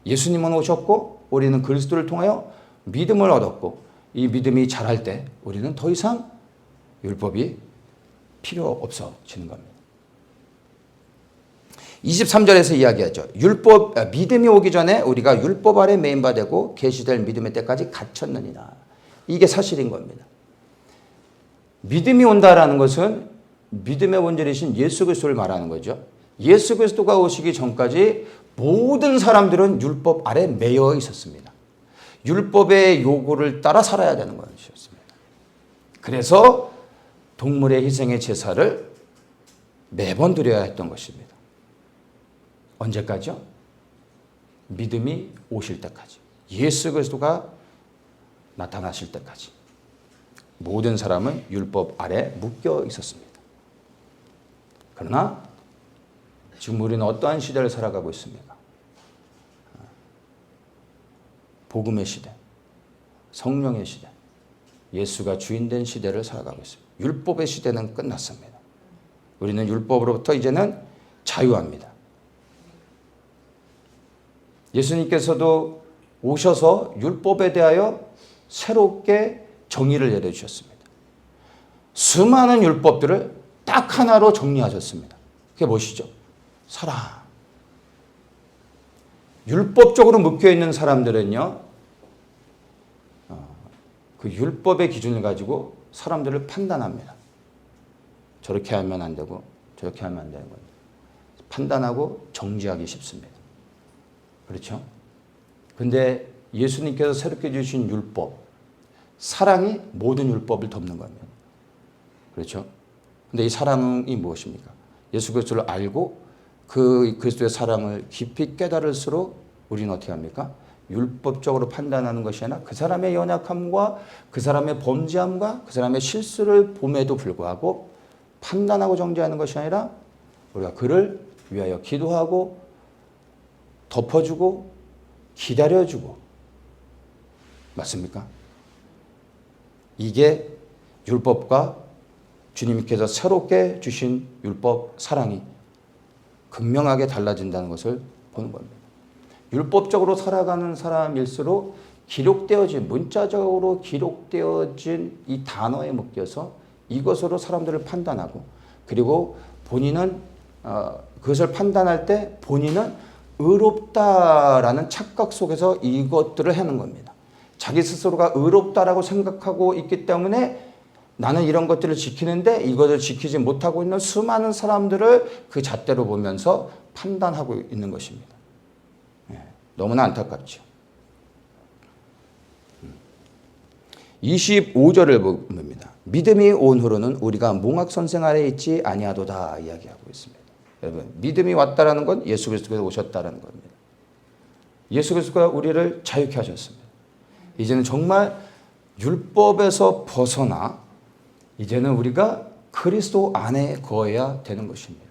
예수님은 오셨고 우리는 그리스도를 통하여 믿음을 얻었고 이 믿음이 자랄 때 우리는 더 이상 율법이 필요 없어지는 겁니다. 23절에서 이야기하죠. 믿음이 오기 전에 우리가 율법 아래 매인 바 되고 계시될 믿음의 때까지 갇혔느니라. 이게 사실인 겁니다. 믿음이 온다라는 것은 믿음의 원절이신 예수 그리스도를 말하는 거죠. 예수 그리스도가 오시기 전까지 모든 사람들은 율법 아래 매여 있었습니다. 율법의 요구를 따라 살아야 되는 것이었습니다. 그래서 동물의 희생의 제사를 매번 드려야 했던 것입니다. 언제까지요? 믿음이 오실 때까지. 예수 그리스도가 나타나실 때까지. 모든 사람은 율법 아래 묶여 있었습니다. 그러나 지금 우리는 어떠한 시대를 살아가고 있습니까? 복음의 시대, 성령의 시대, 예수가 주인된 시대를 살아가고 있습니다. 율법의 시대는 끝났습니다. 우리는 율법으로부터 이제는 자유합니다. 예수님께서도 오셔서 율법에 대하여 새롭게 정의를 내려주셨습니다. 수많은 율법들을 딱 하나로 정리하셨습니다. 그게 무엇이죠? 사랑. 율법적으로 묶여있는 사람들은요, 그 율법의 기준을 가지고 사람들을 판단합니다. 저렇게 하면 안 되고 저렇게 하면 안 되는 겁니다. 판단하고 정지하기 쉽습니다. 그렇죠? 근데 예수님께서 새롭게 주신 율법, 사랑이 모든 율법을 덮는 겁니다. 그렇죠? 근데 이 사랑이 무엇입니까? 예수 그리스도를 알고 그 그리스도의 사랑을 깊이 깨달을수록 우리는 어떻게 합니까? 율법적으로 판단하는 것이 아니라 그 사람의 연약함과 그 사람의 범죄함과 그 사람의 실수를 봄에도 불구하고 판단하고 정죄하는 것이 아니라 우리가 그를 위하여 기도하고 덮어주고 기다려주고, 맞습니까? 이게 율법과 주님께서 새롭게 주신 율법 사랑이 극명하게 달라진다는 것을 보는 겁니다. 율법적으로 살아가는 사람일수록 기록되어진, 문자적으로 기록되어진 이 단어에 묶여서 이것으로 사람들을 판단하고, 그리고 본인은 그것을 판단할 때 본인은 의롭다라는 착각 속에서 이것들을 하는 겁니다. 자기 스스로가 의롭다라고 생각하고 있기 때문에 나는 이런 것들을 지키는데 이것을 지키지 못하고 있는 수많은 사람들을 그 잣대로 보면서 판단하고 있는 것입니다. 너무나 안타깝죠. 25절을 봅니다. 믿음이 온 후로는 우리가 몽학선생 아래에 있지 아니하도다 이야기하고 있습니다. 여러분, 믿음이 왔다라는 건 예수 그리스도께서 오셨다라는 겁니다. 예수 그리스도가 우리를 자유케 하셨습니다. 이제는 정말 율법에서 벗어나 이제는 우리가 그리스도 안에 거해야 되는 것입니다.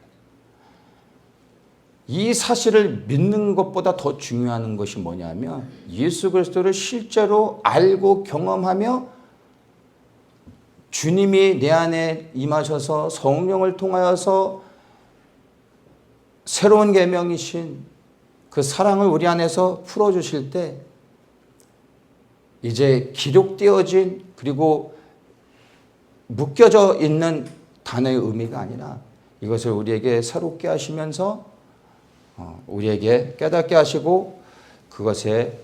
이 사실을 믿는 것보다 더 중요한 것이 뭐냐면 예수 그리스도를 실제로 알고 경험하며 주님이 내 안에 임하셔서 성령을 통하여서 새로운 계명이신 그 사랑을 우리 안에서 풀어주실 때 이제 기록되어진 그리고 묶여져 있는 단어의 의미가 아니라 이것을 우리에게 새롭게 하시면서 우리에게 깨닫게 하시고 그것에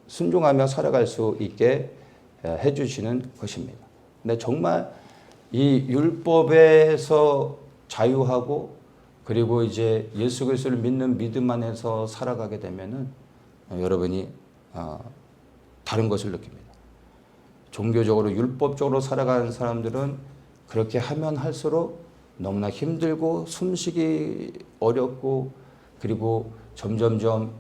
순종하며 살아갈 수 있게 해주시는 것입니다. 근데 정말 이 율법에서 자유하고 그리고 이제 예수 그리스도를 믿는 믿음 안에서 살아가게 되면은 여러분이 다른 것을 느낍니다. 종교적으로 율법적으로 살아가는 사람들은 그렇게 하면 할수록 너무나 힘들고 숨쉬기 어렵고 그리고 점점점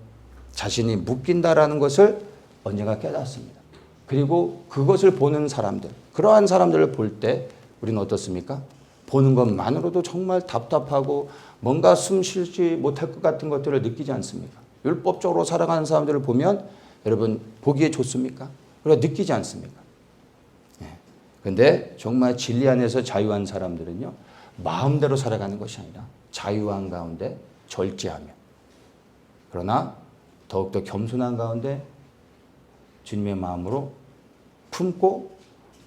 자신이 묶인다라는 것을 언젠가 깨닫습니다. 그리고 그것을 보는 사람들, 그러한 사람들을 볼 때 우리는 어떻습니까? 보는 것만으로도 정말 답답하고 뭔가 숨쉬지 못할 것 같은 것들을 느끼지 않습니까? 율법적으로 살아가는 사람들을 보면 여러분 보기에 좋습니까? 그러니까 느끼지 않습니까? 그런데 정말 진리 안에서 자유한 사람들은요. 마음대로 살아가는 것이 아니라 자유한 가운데 절제하며 그러나 더욱더 겸손한 가운데 주님의 마음으로 품고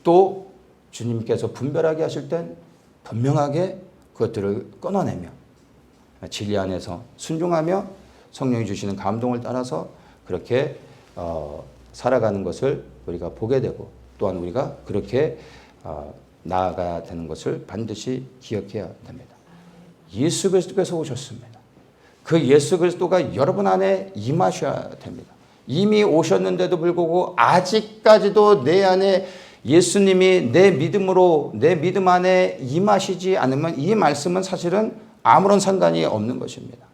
또 주님께서 분별하게 하실 땐 분명하게 그것들을 끊어내며 진리 안에서 순종하며 성령이 주시는 감동을 따라서 그렇게 살아가는 것을 우리가 보게 되고 또한 우리가 그렇게 나아가야 되는 것을 반드시 기억해야 됩니다. 예수 그리스도께서 오셨습니다. 그 예수 그리스도가 여러분 안에 임하셔야 됩니다. 이미 오셨는데도 불구하고 아직까지도 내 안에 예수님이 내 믿음으로 내 믿음 안에 임하시지 않으면 이 말씀은 사실은 아무런 상관이 없는 것입니다.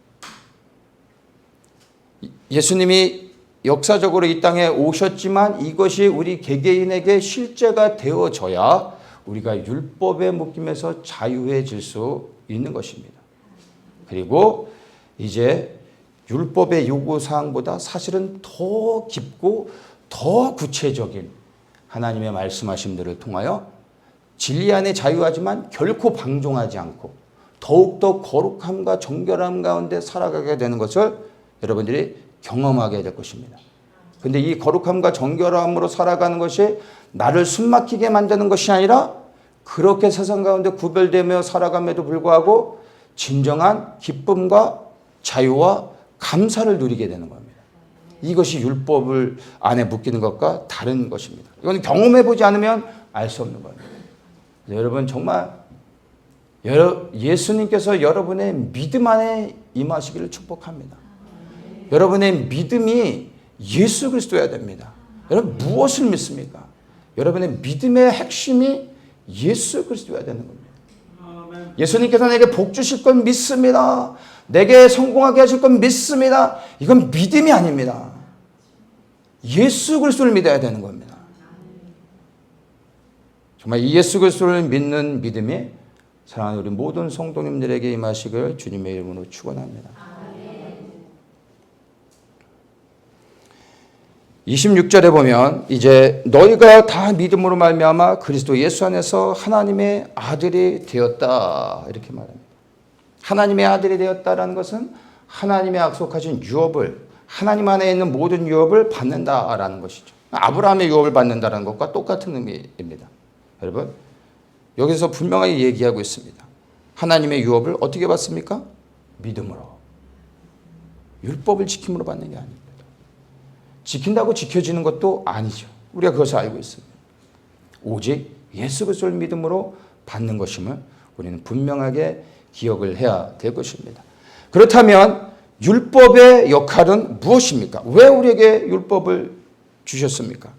예수님이 역사적으로 이 땅에 오셨지만 이것이 우리 개개인에게 실제가 되어져야 우리가 율법의 묶임에서 자유해질 수 있는 것입니다. 그리고 이제 율법의 요구사항보다 사실은 더 깊고 더 구체적인 하나님의 말씀하심들을 통하여 진리 안에 자유하지만 결코 방종하지 않고 더욱더 거룩함과 정결함 가운데 살아가게 되는 것을 여러분들이 경험하게 될 것입니다. 근데 이 거룩함과 정결함으로 살아가는 것이 나를 숨막히게 만드는 것이 아니라 그렇게 세상 가운데 구별되며 살아감에도 불구하고 진정한 기쁨과 자유와 감사를 누리게 되는 겁니다. 이것이 율법을 안에 묶이는 것과 다른 것입니다. 이건 경험해보지 않으면 알 수 없는 겁니다. 여러분 정말 예수님께서 여러분의 믿음 안에 임하시기를 축복합니다. 여러분의 믿음이 예수 그리스도여야 됩니다. 여러분 무엇을 믿습니까? 여러분의 믿음의 핵심이 예수 그리스도여야 되는 겁니다. 예수님께서 내게 복 주실 건 믿습니다. 내게 성공하게 하실 건 믿습니다. 이건 믿음이 아닙니다. 예수 그리스도를 믿어야 되는 겁니다. 정말 이 예수 그리스도를 믿는 믿음이 사랑하는 우리 모든 성도님들에게 임하시길 주님의 이름으로 축원합니다. 26절에 보면 이제 너희가 다 믿음으로 말미암아 그리스도 예수 안에서 하나님의 아들이 되었다 이렇게 말합니다. 하나님의 아들이 되었다라는 것은 하나님의 약속하신 유업을 하나님 안에 있는 모든 유업을 받는다라는 것이죠. 아브라함의 유업을 받는다라는 것과 똑같은 의미입니다. 여러분 여기서 분명하게 얘기하고 있습니다. 하나님의 유업을 어떻게 받습니까? 믿음으로. 율법을 지킴으로 받는 게 아닙니다. 지킨다고 지켜지는 것도 아니죠. 우리가 그것을 알고 있습니다. 오직 예수 그리스도를 믿음으로 받는 것임을 우리는 분명하게 기억을 해야 될 것입니다. 그렇다면 율법의 역할은 무엇입니까? 왜 우리에게 율법을 주셨습니까?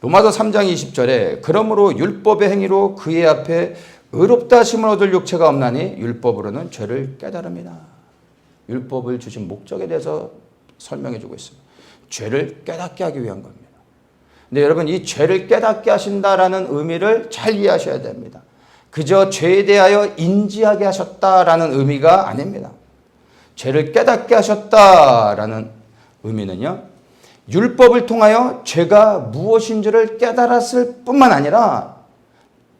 로마서 3장 20절에 그러므로 율법의 행위로 그의 앞에 의롭다 하심을 얻을 육체가 없나니 율법으로는 죄를 깨달음이나. 율법을 주신 목적에 대해서 설명해 주고 있습니다. 죄를 깨닫게 하기 위한 겁니다. 근데 여러분 이 죄를 깨닫게 하신다라는 의미를 잘 이해하셔야 됩니다. 그저 죄에 대하여 인지하게 하셨다라는 의미가 아닙니다. 죄를 깨닫게 하셨다라는 의미는요. 율법을 통하여 죄가 무엇인지를 깨달았을 뿐만 아니라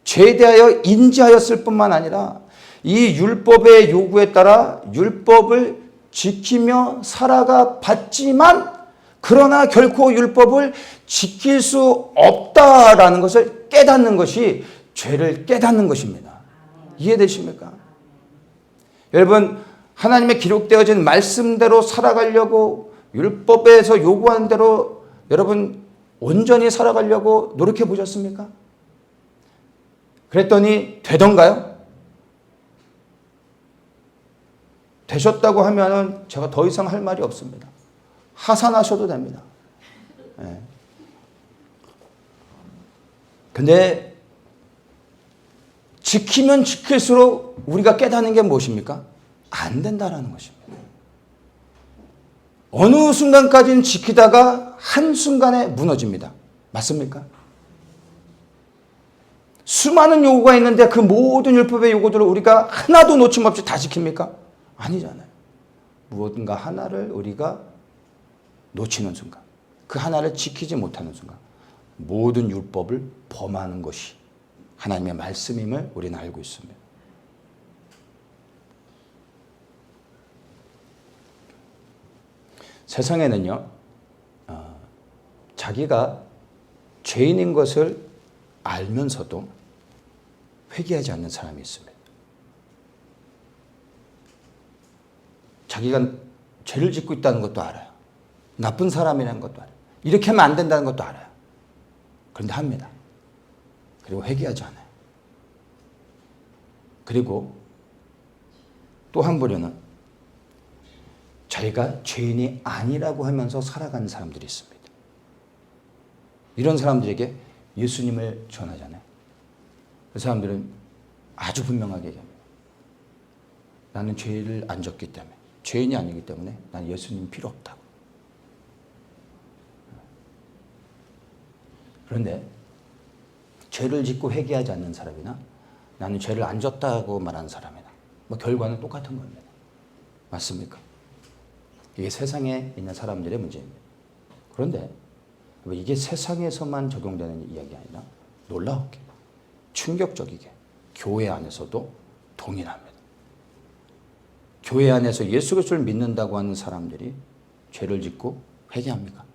죄에 대하여 인지하였을 뿐만 아니라 이 율법의 요구에 따라 율법을 지키며 살아가 봤지만 그러나 결코 율법을 지킬 수 없다라는 것을 깨닫는 것이 죄를 깨닫는 것입니다. 이해되십니까? 여러분 하나님의 기록되어진 말씀대로 살아가려고 율법에서 요구한 대로 여러분 온전히 살아가려고 노력해 보셨습니까? 그랬더니 되던가요? 되셨다고 하면은 제가 더 이상 할 말이 없습니다. 하산하셔도 됩니다. 네. 근데 지키면 지킬수록 우리가 깨닫는 게 무엇입니까? 안 된다라는 것입니다. 어느 순간까지는 지키다가 한순간에 무너집니다. 맞습니까? 수많은 요구가 있는데 그 모든 율법의 요구들을 우리가 하나도 놓침없이 다 지킵니까? 아니잖아요. 무엇인가 하나를 우리가 놓치는 순간, 그 하나를 지키지 못하는 순간 모든 율법을 범하는 것이 하나님의 말씀임을 우리는 알고 있습니다. 세상에는요, 자기가 죄인인 것을 알면서도 회개하지 않는 사람이 있습니다. 자기가 죄를 짓고 있다는 것도 알아요. 나쁜 사람이라는 것도 알아요. 이렇게 하면 안 된다는 것도 알아요. 그런데 합니다. 그리고 회개하지 않아요. 그리고 또 한 부류는 자기가 죄인이 아니라고 하면서 살아가는 사람들이 있습니다. 이런 사람들에게 예수님을 전하잖아요. 그 사람들은 아주 분명하게 얘기합니다. 나는 죄를 안 졌기 때문에, 죄인이 아니기 때문에 난 예수님 필요 없다고. 그런데 죄를 짓고 회개하지 않는 사람이나 나는 죄를 안 졌다고 말하는 사람이나 뭐 결과는 똑같은 겁니다. 맞습니까? 이게 세상에 있는 사람들의 문제입니다. 그런데 이게 세상에서만 적용되는 이야기가 아니라 놀랍게, 충격적이게 교회 안에서도 동일합니다. 교회 안에서 예수 그리스도를 믿는다고 하는 사람들이 죄를 짓고 회개합니까?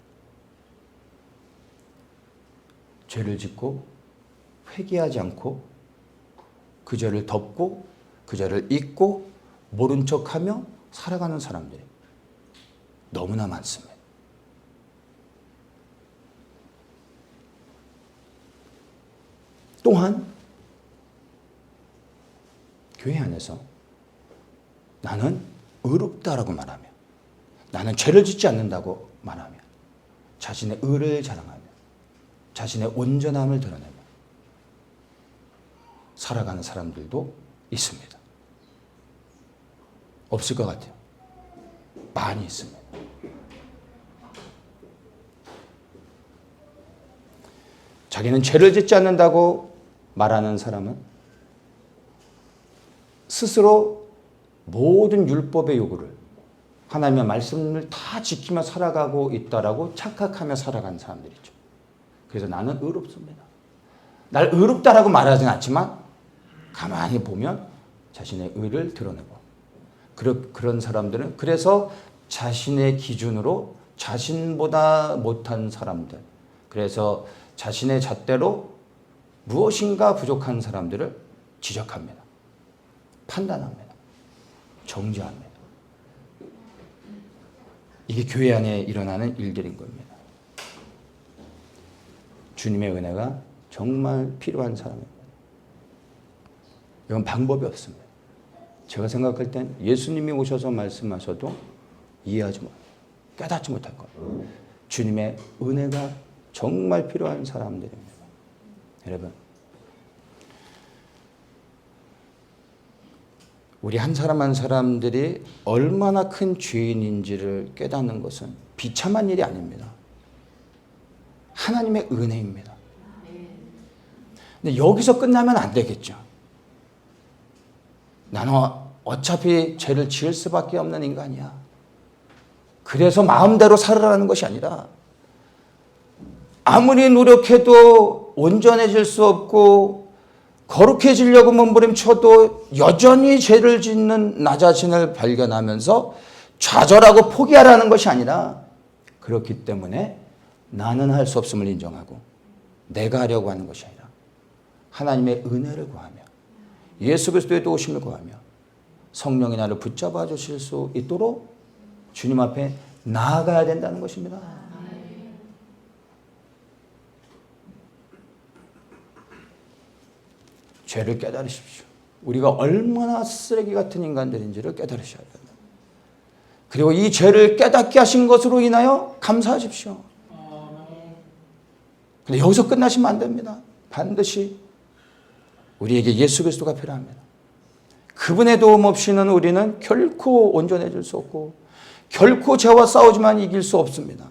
죄를 짓고 회개하지 않고 그 죄를 덮고 그 죄를 잊고 모른 척하며 살아가는 사람들이 너무나 많습니다. 또한 교회 안에서 나는 의롭다라고 말하며 나는 죄를 짓지 않는다고 말하며 자신의 의를 자랑하며 자신의 온전함을 드러내며 살아가는 사람들도 있습니다. 없을 것 같아요. 많이 있습니다. 자기는 죄를 짓지 않는다고 말하는 사람은 스스로 모든 율법의 요구를 하나님의 말씀을 다 지키며 살아가고 있다라고 착각하며 살아가는 사람들이죠. 그래서 나는 의롭습니다. 날 의롭다라고 말하진 않지만 가만히 보면 자신의 의를 드러내고 그런 사람들은 그래서 자신의 기준으로 자신보다 못한 사람들, 그래서 자신의 잣대로 무엇인가 부족한 사람들을 지적합니다. 판단합니다. 정죄합니다. 이게 교회 안에 일어나는 일들인 겁니다. 주님의 은혜가 정말 필요한 사람입니다. 이건 방법이 없습니다. 제가 생각할 땐 예수님이 오셔서 말씀하셔도 이해하지 못, 깨닫지 못할 거예요. 주님의 은혜가 정말 필요한 사람들입니다. 여러분, 우리 한 사람 한 사람들이 얼마나 큰 죄인인지를 깨닫는 것은 비참한 일이 아닙니다. 하나님의 은혜입니다. 근데 여기서 끝나면 안 되겠죠. 나는 어차피 죄를 지을 수밖에 없는 인간이야. 그래서 마음대로 살아라는 것이 아니라 아무리 노력해도 온전해질 수 없고 거룩해지려고 몸부림쳐도 여전히 죄를 짓는 나 자신을 발견하면서 좌절하고 포기하라는 것이 아니라 그렇기 때문에 나는 할 수 없음을 인정하고 내가 하려고 하는 것이 아니라 하나님의 은혜를 구하며 예수 그리스도의 도우심을 구하며 성령이 나를 붙잡아 주실 수 있도록 주님 앞에 나아가야 된다는 것입니다. 죄를 깨달으십시오. 우리가 얼마나 쓰레기 같은 인간들인지를 깨달으셔야 됩니다. 그리고 이 죄를 깨닫게 하신 것으로 인하여 감사하십시오. 근데 여기서 끝나시면 안 됩니다. 반드시 우리에게 예수 그리스도가 필요합니다. 그분의 도움 없이는 우리는 결코 온전해질 수 없고 결코 죄와 싸우지만 이길 수 없습니다.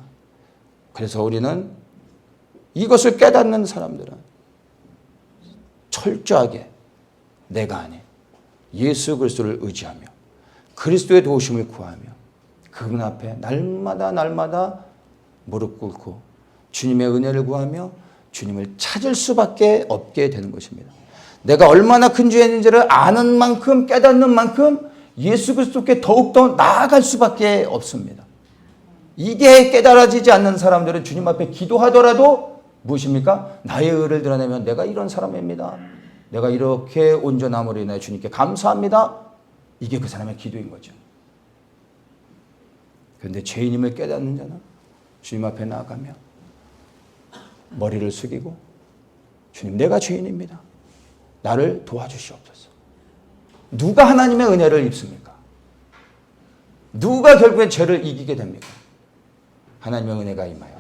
그래서 우리는 이것을 깨닫는 사람들은 철저하게 내가 아닌 예수 그리스도를 의지하며 그리스도의 도우심을 구하며 그분 앞에 날마다 무릎 꿇고 주님의 은혜를 구하며 주님을 찾을 수밖에 없게 되는 것입니다. 내가 얼마나 큰 죄인인지를 아는 만큼 깨닫는 만큼 예수 그리스도께 더욱더 나아갈 수밖에 없습니다. 이게 깨달아지지 않는 사람들은 주님 앞에 기도하더라도 무엇입니까? 나의 의를 드러내면 내가 이런 사람입니다. 내가 이렇게 온전함으로 인해 주님께 감사합니다. 이게 그 사람의 기도인 거죠. 그런데 죄인임을 깨닫는 자는 주님 앞에 나아가며 머리를 숙이고 주님, 내가 죄인입니다. 나를 도와주시옵소서. 누가 하나님의 은혜를 입습니까? 누가 결국엔 죄를 이기게 됩니까? 하나님의 은혜가 임하여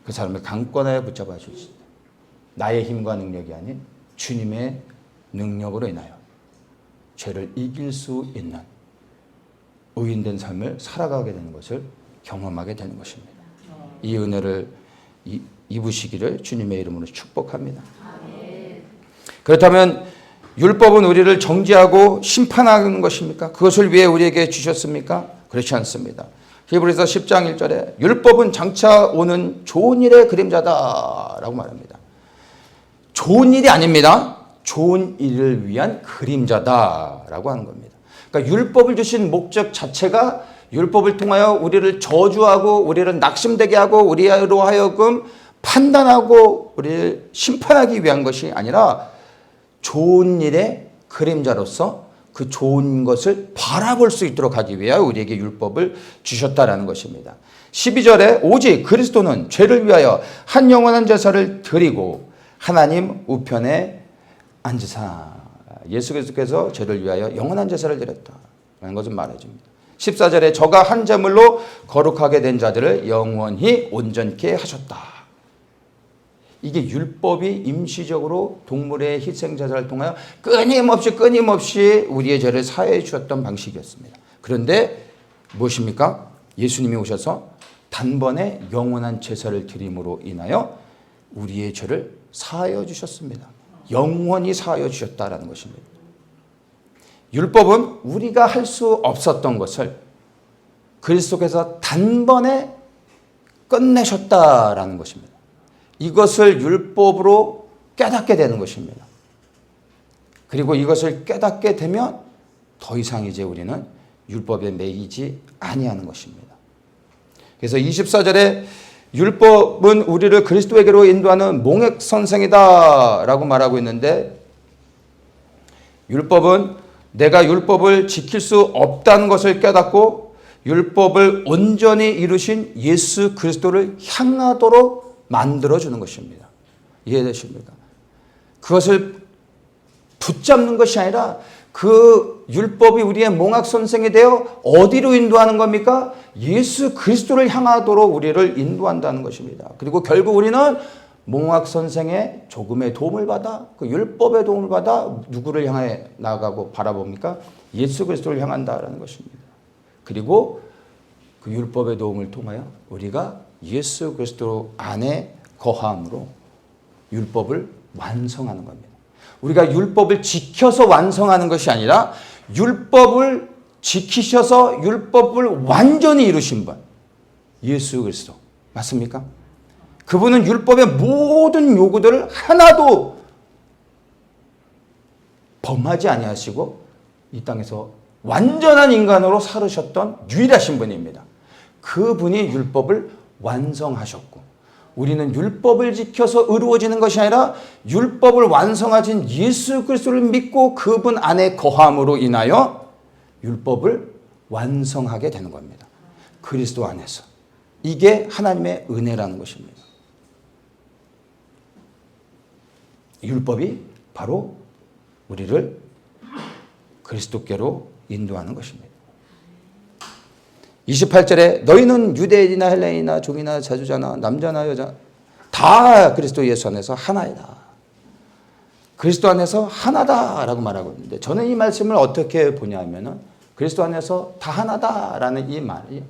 그 사람을 강권하여 붙잡아 주시다. 나의 힘과 능력이 아닌 주님의 능력으로 인하여 죄를 이길 수 있는 의인된 삶을 살아가게 되는 것을 경험하게 되는 것입니다. 이 은혜를 입으시기를 주님의 이름으로 축복합니다. 그렇다면 율법은 우리를 정죄하고 심판하는 것입니까? 그것을 위해 우리에게 주셨습니까? 그렇지 않습니다. 히브리서 10장 1절에 율법은 장차 오는 좋은 일의 그림자다라고 말합니다. 좋은 일이 아닙니다. 좋은 일을 위한 그림자다라고 하는 겁니다. 그러니까 율법을 주신 목적 자체가 율법을 통하여 우리를 저주하고 우리를 낙심되게 하고 우리로 하여금 판단하고 우리를 심판하기 위한 것이 아니라 좋은 일의 그림자로서 그 좋은 것을 바라볼 수 있도록 하기 위하여 우리에게 율법을 주셨다라는 것입니다. 12절에 오직 그리스도는 죄를 위하여 한 영원한 제사를 드리고 하나님 우편에 앉으사. 예수 그리스도께서 죄를 위하여 영원한 제사를 드렸다라는 것을 말해줍니다. 14절에 저가 한 제물로 거룩하게 된 자들을 영원히 온전케 하셨다. 이게 율법이 임시적으로 동물의 희생제사를 통하여 끊임없이 우리의 죄를 사해 주셨던 방식이었습니다. 그런데 무엇입니까? 예수님이 오셔서 단번에 영원한 제사를 드림으로 인하여 우리의 죄를 사하여 주셨습니다. 영원히 사하여 주셨다라는 것입니다. 율법은 우리가 할 수 없었던 것을 그리스도께서 단번에 끝내셨다라는 것입니다. 이것을 율법으로 깨닫게 되는 것입니다. 그리고 이것을 깨닫게 되면 더 이상 이제 우리는 율법에 매이지 아니하는 것입니다. 그래서 24절에 율법은 우리를 그리스도에게로 인도하는 몽액선생이다라고 말하고 있는데, 율법은 내가 율법을 지킬 수 없다는 것을 깨닫고 율법을 온전히 이루신 예수 그리스도를 향하도록 만들어주는 것입니다. 이해되십니까? 그것을 붙잡는 것이 아니라 그 율법이 우리의 몽학선생이 되어 어디로 인도하는 겁니까? 예수 그리스도를 향하도록 우리를 인도한다는 것입니다. 그리고 결국 우리는 몽학선생의 조금의 도움을 받아, 그 율법의 도움을 받아 누구를 향해 나아가고 바라봅니까? 예수 그리스도를 향한다라는 것입니다. 그리고 그 율법의 도움을 통하여 우리가 예수 그리스도 안에 거함으로 율법을 완성하는 겁니다. 우리가 율법을 지켜서 완성하는 것이 아니라 율법을 지키셔서 율법을 완전히 이루신 분, 예수 그리스도 맞습니까? 그분은 율법의 모든 요구들을 하나도 범하지 아니하시고 이 땅에서 완전한 인간으로 살으셨던 유일하신 분입니다. 그분이 율법을 완성하셨고 우리는 율법을 지켜서 의로워지는 것이 아니라 율법을 완성하신 예수 그리스도를 믿고 그분 안에 거함으로 인하여 율법을 완성하게 되는 겁니다. 그리스도 안에서. 이게 하나님의 은혜라는 것입니다. 율법이 바로 우리를 그리스도께로 인도하는 것입니다. 28절에 너희는 유대인이나 헬레인이나 종이나 자주자나 남자나 여자 다 그리스도 예수 안에서 하나이다. 그리스도 안에서 하나다라고 말하고 있는데 저는 이 말씀을 어떻게 보냐면은 그리스도 안에서 다 하나다라는 이 말이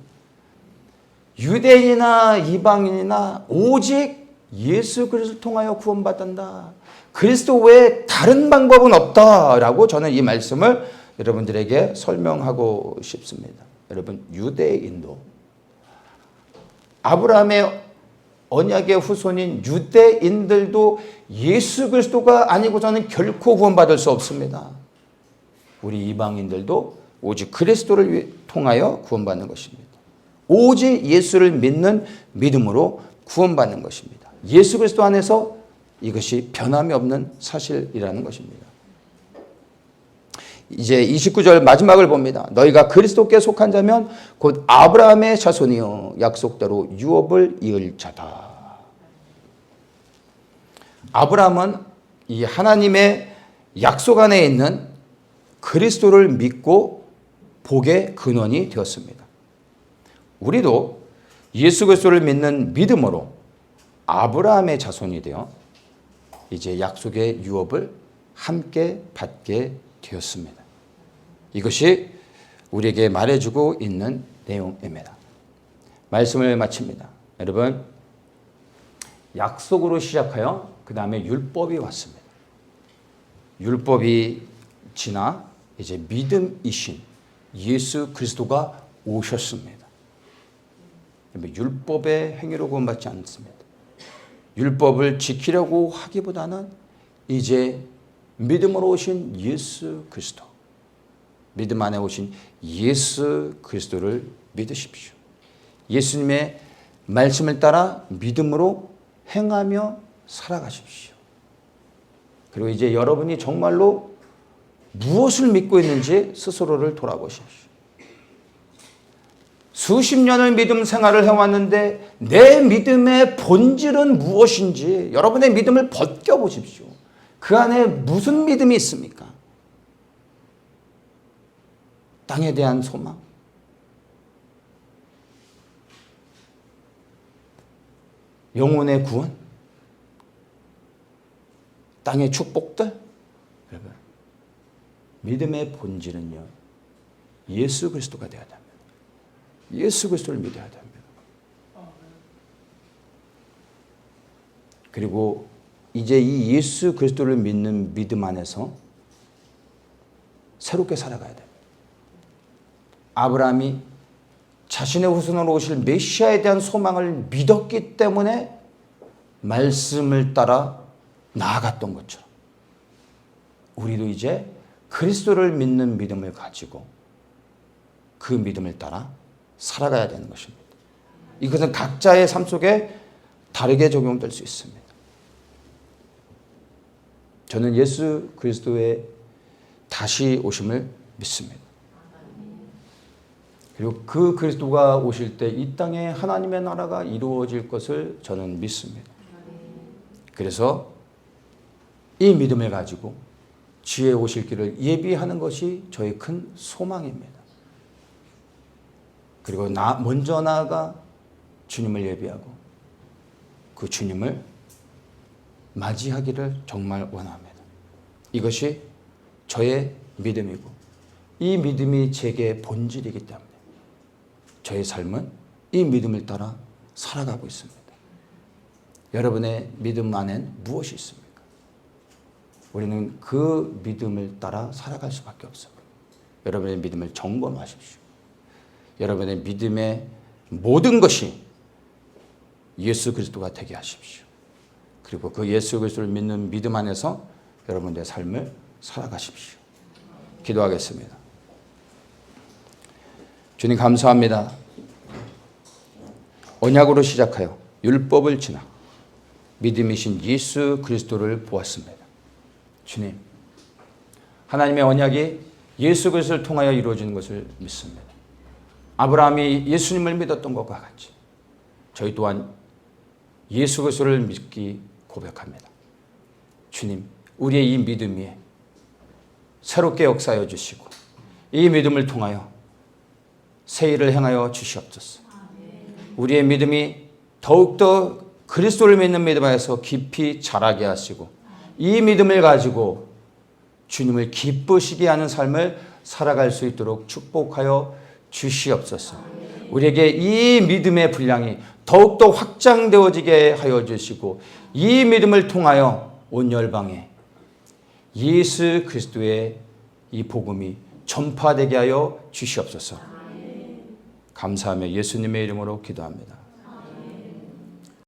유대인이나 이방인이나 오직 예수 그리스도를 통하여 구원받는다. 그리스도 외에 다른 방법은 없다라고 저는 이 말씀을 여러분들에게 설명하고 싶습니다. 여러분, 유대인도 아브라함의 언약의 후손인 유대인들도 예수 그리스도가 아니고서는 결코 구원받을 수 없습니다. 우리 이방인들도 오직 그리스도를 통하여 구원받는 것입니다. 오직 예수를 믿는 믿음으로 구원받는 것입니다. 예수 그리스도 안에서 이것이 변함이 없는 사실이라는 것입니다. 이제 29절 마지막을 봅니다. 너희가 그리스도께 속한 자면 곧 아브라함의 자손이요 약속대로 유업을 이을 자다. 아브라함은 이 하나님의 약속 안에 있는 그리스도를 믿고 복의 근원이 되었습니다. 우리도 예수 그리스도를 믿는 믿음으로 아브라함의 자손이 되어 이제 약속의 유업을 함께 받게 되었습니다. 이것이 우리에게 말해주고 있는 내용입니다. 말씀을 마칩니다. 여러분, 약속으로 시작하여 그 다음에 율법이 왔습니다. 율법이 지나 이제 믿음이신 예수 그리스도가 오셨습니다. 율법의 행위로 구원받지 않습니다. 율법을 지키려고 하기보다는 이제 믿음으로 오신 예수 그리스도, 믿음 안에 오신 예수 그리스도를 믿으십시오. 예수님의 말씀을 따라 믿음으로 행하며 살아가십시오. 그리고 이제 여러분이 정말로 무엇을 믿고 있는지 스스로를 돌아보십시오. 수십 년을 믿음 생활을 해왔는데 내 믿음의 본질은 무엇인지 여러분의 믿음을 벗겨보십시오. 그 안에 무슨 믿음이 있습니까? 땅에 대한 소망? 영혼의 구원? 땅의 축복들? 여러분, 믿음의 본질은요, 예수 그리스도가 되어야 됩니다. 예수 그리스도를 믿어야 됩니다. 그리고 이제 이 예수 그리스도를 믿는 믿음 안에서 새롭게 살아가야 됩니다. 아브라함이 자신의 후손으로 오실 메시아에 대한 소망을 믿었기 때문에 말씀을 따라 나아갔던 것처럼 우리도 이제 그리스도를 믿는 믿음을 가지고 그 믿음을 따라 살아가야 되는 것입니다. 이것은 각자의 삶 속에 다르게 적용될 수 있습니다. 저는 예수 그리스도의 다시 오심을 믿습니다. 그리고 그 그리스도가 오실 때 이 땅에 하나님의 나라가 이루어질 것을 저는 믿습니다. 그래서 이 믿음을 가지고 주의 오실 길을 예비하는 것이 저의 큰 소망입니다. 그리고 먼저 나아가 주님을 예비하고 그 주님을 맞이하기를 정말 원합니다. 이것이 저의 믿음이고 이 믿음이 제게 본질이기 때문에 저의 삶은 이 믿음을 따라 살아가고 있습니다. 여러분의 믿음 안엔 무엇이 있습니까? 우리는 그 믿음을 따라 살아갈 수밖에 없습니다. 여러분의 믿음을 점검하십시오. 여러분의 믿음의 모든 것이 예수 그리스도가 되게 하십시오. 그리고 그 예수 그리스도를 믿는 믿음 안에서 여러분의 삶을 살아가십시오. 기도하겠습니다. 주님 감사합니다. 언약으로 시작하여 율법을 지나 믿음이신 예수 그리스도를 보았습니다. 주님, 하나님의 언약이 예수 그리스도를 통하여 이루어지는 것을 믿습니다. 아브라함이 예수님을 믿었던 것과 같이 저희 또한 예수 그리스도를 믿기 고백합니다. 주님, 우리의 이 믿음 위에 새롭게 역사하여 주시고 이 믿음을 통하여 새 일을 행하여 주시옵소서. 우리의 믿음이 더욱더 그리스도를 믿는 믿음 안에서 깊이 자라게 하시고 이 믿음을 가지고 주님을 기쁘시게 하는 삶을 살아갈 수 있도록 축복하여 주시옵소서. 우리에게 이 믿음의 분량이 더욱더 확장되어지게 하여 주시고 이 믿음을 통하여 온 열방에 예수 그리스도의 이 복음이 전파되게 하여 주시옵소서. 감사하며 예수님의 이름으로 기도합니다.